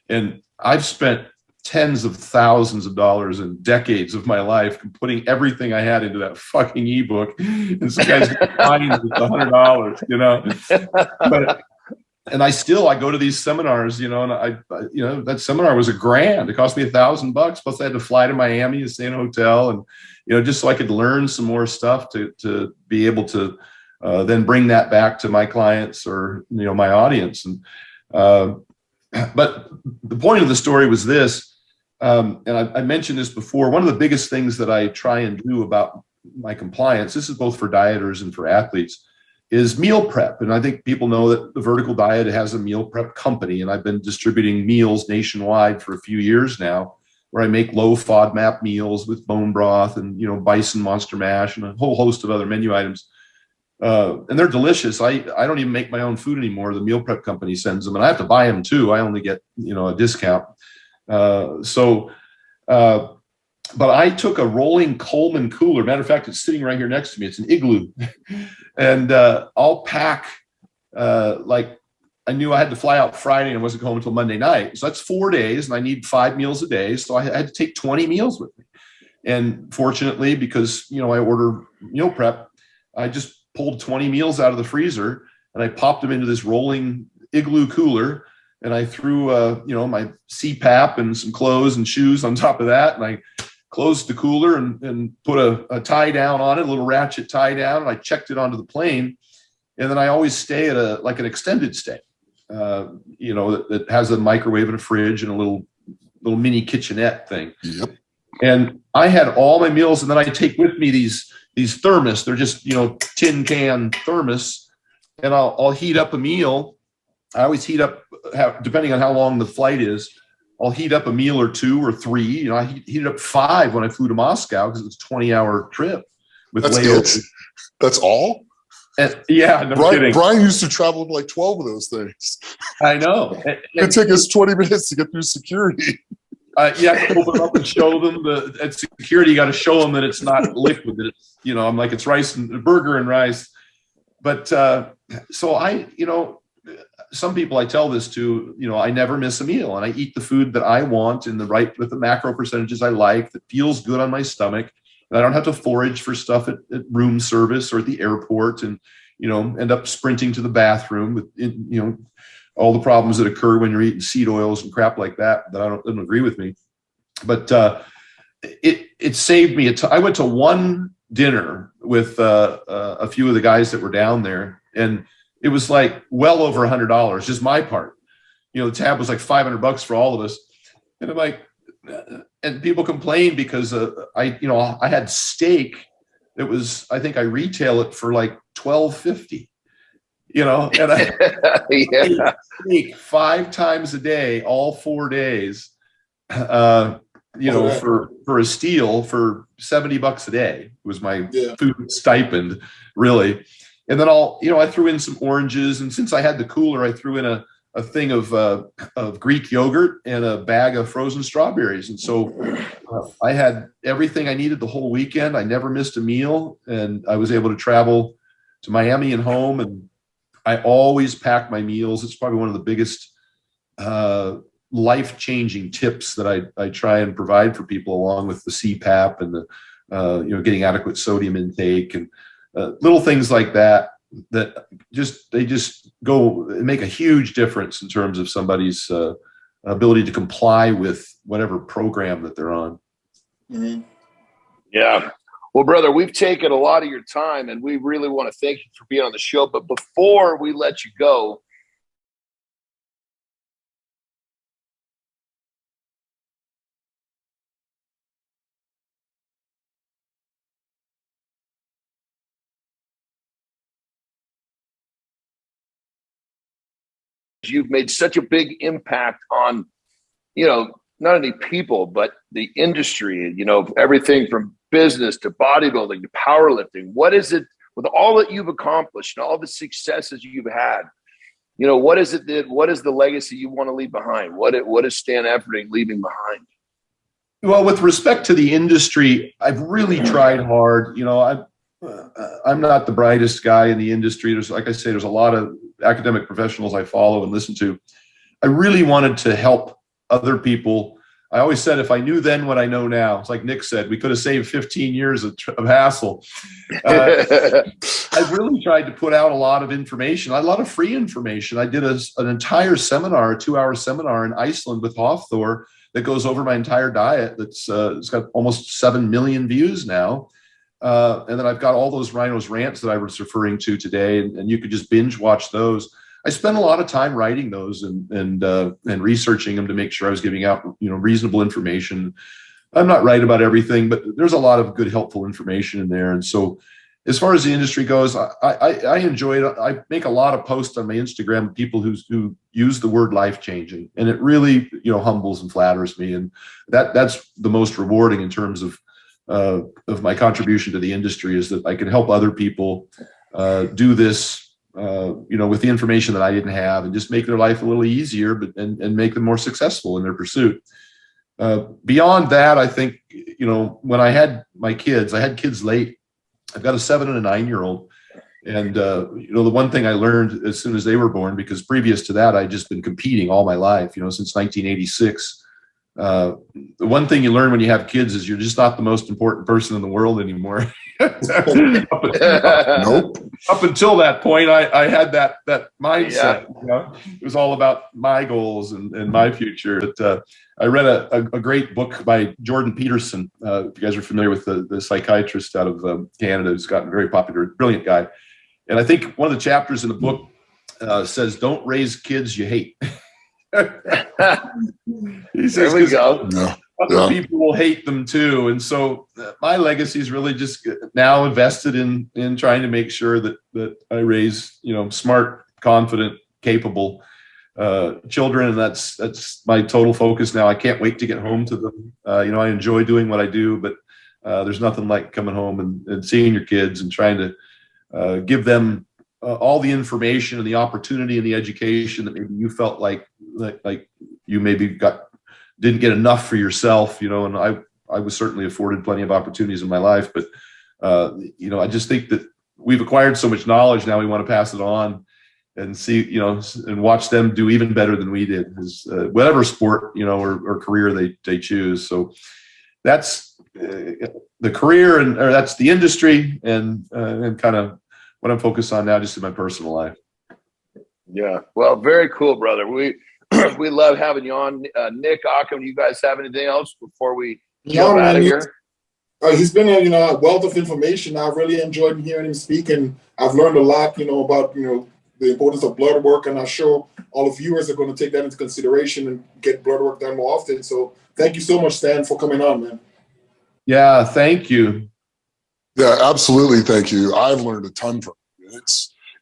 And I've spent tens of thousands of dollars and decades of my life putting everything I had into that fucking ebook. And some guys get fined with $100, you know. And I go to these seminars, you know, and that seminar was $1,000. It cost me $1,000. Plus I had to fly to Miami and stay in a hotel, and you know, just so I could learn some more stuff to be able to then bring that back to my clients or, you know, my audience. And But the point of the story was this, and I mentioned this before. One of the biggest things that I try and do about my compliance, this is both for dieters and for athletes, is meal prep. And I think people know that the Vertical Diet has a meal prep company, and I've been distributing meals nationwide for a few years now, where I make low FODMAP meals with bone broth and, you know, bison monster mash and a whole host of other menu items. And they're delicious. I don't even make my own food anymore. The meal prep company sends them, and I have to buy them too. I only get, you know, a discount. But I took a rolling Coleman cooler. Matter of fact, it's sitting right here next to me. It's an Igloo. And I'll pack, like, I knew I had to fly out Friday and I wasn't home until Monday night. So that's 4 days, and I need 5 meals a day. So I had to take 20 meals with me. And fortunately, because, you know, I order meal prep, I just pulled 20 meals out of the freezer and I popped them into this rolling Igloo cooler. And I threw, you know, my CPAP and some clothes and shoes on top of that. And I closed the cooler and put a tie down on it, a little ratchet tie down. And I checked it onto the plane. And then I always stay at an extended stay, you know, that has a microwave and a fridge and a little mini kitchenette thing. Yep. And I had all my meals, and then I take with me these thermos. They're just, you know, tin can thermos, and I'll heat up a meal. I always heat up, depending on how long the flight is, I'll heat up a meal or 2 or 3. You know, I heated up 5 when I flew to Moscow because it was a 20-hour trip with layovers. That's all? And, yeah, no kidding. Brian used to travel with like 12 of those things. I know. It'd take us 20 minutes to get through security. You have to open up and show them at security. You got to show them that it's not liquid. That it's, you know, I'm like, it's rice and burger and rice. But so I, you know, some people I tell this to, you know, I never miss a meal, and I eat the food that I want with the macro percentages I like, that feels good on my stomach. And I don't have to forage for stuff at room service or at the airport and, you know, end up sprinting to the bathroom with, you know, all the problems that occur when you're eating seed oils and crap like that don't agree with me. But it saved me. I went to one dinner with a few of the guys that were down there, and it was like well over $100, just my part. You know, the tab was like $500 for all of us. And I'm like, and people complain because I had steak that was, I think I retail it for like $12.50. You know, and I eat 5 times a day, all 4 days, you know, for a steal for $70 a day was my food stipend, really. And then I threw in some oranges, and since I had the cooler, I threw in a thing of Greek yogurt and a bag of frozen strawberries. And so I had everything I needed the whole weekend. I never missed a meal, and I was able to travel to Miami and home, and I always pack my meals. It's probably one of the biggest life-changing tips that I try and provide for people, along with the CPAP and the you know, getting adequate sodium intake and little things like that they just make a huge difference in terms of somebody's ability to comply with whatever program that they're on. Mm-hmm. Yeah. Well, brother, we've taken a lot of your time, and we really want to thank you for being on the show. But before we let you go, you've made such a big impact on, you know, not only people, but the industry, you know, everything from business to bodybuilding to powerlifting. What is it, with all that you've accomplished and all the successes you've had, you know, what is the legacy you want to leave behind? What is Stan Efferding leaving behind? Well, with respect to the industry, I've really tried hard. You know, I'm not the brightest guy in the industry. Like I say, there's a lot of academic professionals I follow and listen to. I really wanted to help other people. I always said, if I knew then what I know now, it's like Nick said, we could have saved 15 years of hassle. I've really tried to put out a lot of information, a lot of free information. I did an entire seminar, a 2-hour seminar in Iceland with Hofthor that goes over my entire diet. It's got almost 7 million views now. And then I've got all those Rhino's rants that I was referring to today, and you could just binge watch those. I spent a lot of time writing those and researching them to make sure I was giving out, reasonable information. I'm not right about everything, but there's a lot of good, helpful information in there. And so as far as the industry goes, I enjoy it. I make a lot of posts on my Instagram of people who use the word life-changing, and it really, humbles and flatters me. And that's the most rewarding in terms of my contribution to the industry, is that I can help other people do this, with the information that I didn't have, and just make their life a little easier, and make them more successful in their pursuit. Beyond that, I think, when I had my kids, I had kids late. I've got a 7 and a 9-year-old. And, the one thing I learned as soon as they were born, because previous to that, I'd just been competing all my life, since 1986. The one thing you learn when you have kids is you're just not the most important person in the world anymore. Nope. Up until that point, I had that mindset. Yeah. It was all about my goals and my future. But I read a great book by Jordan Peterson. If you guys are familiar with the psychiatrist out of Canada, who's gotten very popular, brilliant guy. And I think one of the chapters in the book says, "Don't raise kids you hate." He says, there we go. Other people will hate them too. And so my legacy is really just now invested in trying to make sure that I raise, smart, confident, capable children. And that's my total focus now. I can't wait to get home to them. I enjoy doing what I do, but there's nothing like coming home and seeing your kids and trying to give them all the information and the opportunity and the education that maybe you felt like you maybe didn't get enough for yourself, and I was certainly afforded plenty of opportunities in my life, but I just think that we've acquired so much knowledge now. We want to pass it on and see, and watch them do even better than we did, whatever sport, or career they choose. So that's the career, or that's the industry, and kind of what I'm focused on now, just in my personal life. Yeah. Well, very cool, brother. We love having you on. Nick, Occam, do you guys have anything else before we jump out of here? He's been a wealth of information. I've really enjoyed hearing him speak, and I've learned a lot, about the importance of blood work, and I'm sure all the viewers are going to take that into consideration and get blood work done more often. So thank you so much, Stan, for coming on, man. Yeah, thank you. Yeah, absolutely. Thank you. I've learned a ton from you.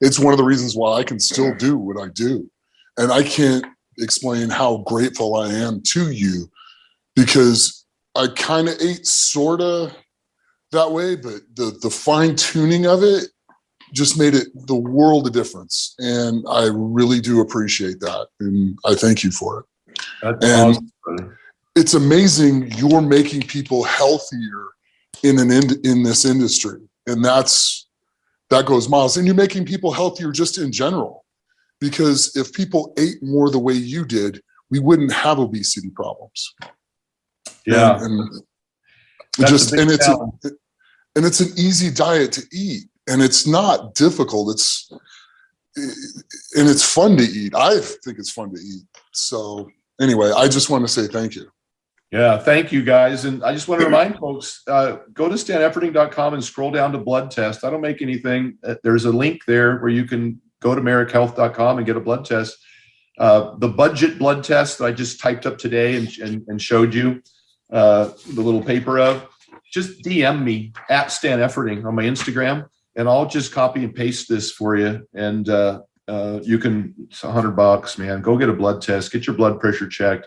It's one of the reasons why I can still do what I do. And I can't explain how grateful I am to you, because I kind of ate sort of that way, but the fine tuning of it just made it the world of difference. And I really do appreciate that. And I thank you for it. That's and awesome. It's amazing you're making people healthier in this industry. And that goes miles. And you're making people healthier just in general, because if people ate more the way you did, we wouldn't have obesity problems. Yeah. And it's an easy diet to eat, and it's not difficult. It's fun to eat. I think it's fun to eat. So anyway, I just want to say thank you. Yeah, thank you guys. And I just want to remind folks, go to stanefferding.com and scroll down to blood test. I don't make anything. There's a link there where you can go to merrickhealth.com and get a blood test. The budget blood test that I just typed up today and showed you the little paper of, just DM me at Stan Efferding on my Instagram, and I'll just copy and paste this for you. And you can, it's $100, man. Go get a blood test, get your blood pressure checked.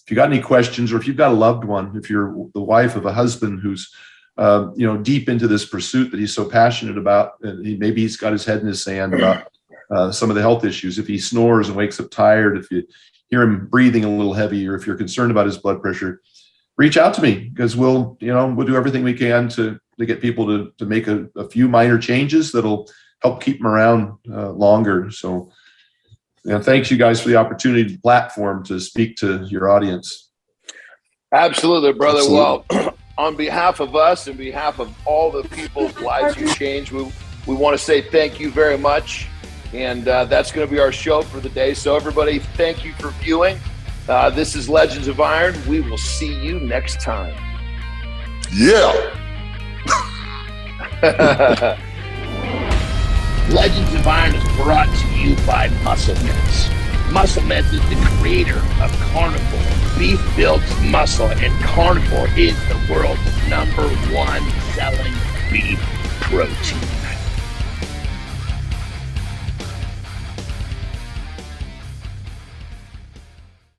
If you got any questions, or if you've got a loved one, if you're the wife of a husband who's deep into this pursuit that he's so passionate about, and maybe he's got his head in his sand about some of the health issues. If he snores and wakes up tired, if you hear him breathing a little heavy, or if you're concerned about his blood pressure, reach out to me, because we'll do everything we can to get people to make a few minor changes that'll help keep them around longer. So, thanks you guys for the opportunity, platform to speak to your audience. Absolutely, brother. Absolutely. Well, on behalf of us and behalf of all the people's lives you changed, we want to say thank you very much. And that's going to be our show for the day. So everybody, thank you for viewing. This is Legends of Iron. We will see you next time. Yeah. Legends of Iron is brought to you by Muscle Mints. Muscle Mints is the creator of carnivore. Beef builds muscle, and carnivore is the world's #1 selling beef protein.